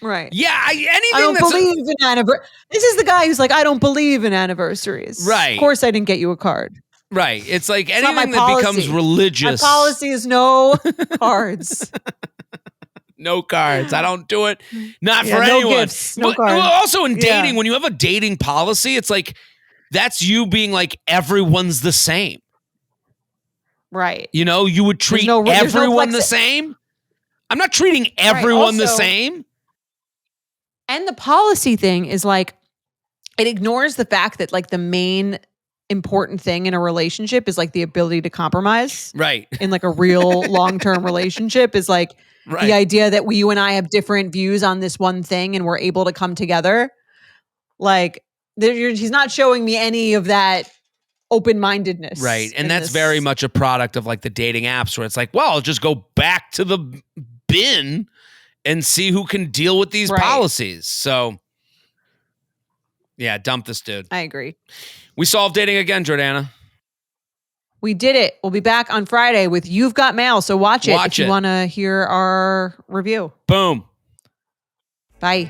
Right. Yeah. I don't believe in anniversary. This is the guy who's like, I don't believe in anniversaries. Right. Of course I didn't get you a card. Right. It's like anything that becomes religious. My policy is no cards. No cards. I don't do it. Not for no anyone. Gifts, no cards. Also in dating, when you have a dating policy, it's like, that's you being like, everyone's the same. Right. You know, you would treat everyone the same. I'm not treating everyone the same. And the policy thing is like, it ignores the fact that like the main important thing in a relationship is like the ability to compromise. Right. In like a real long-term relationship is like the idea that you and I have different views on this one thing and we're able to come together. Like he's not showing me any of that open-mindedness. Right. And that's very much a product of like the dating apps where it's like, well, I'll just go back to the bin and see who can deal with these policies. So yeah, dump this dude. I agree. We solved dating again, Jordana. We did it. We'll be back on Friday with You've Got Mail. So watch it if you want to hear our review. Boom. Bye.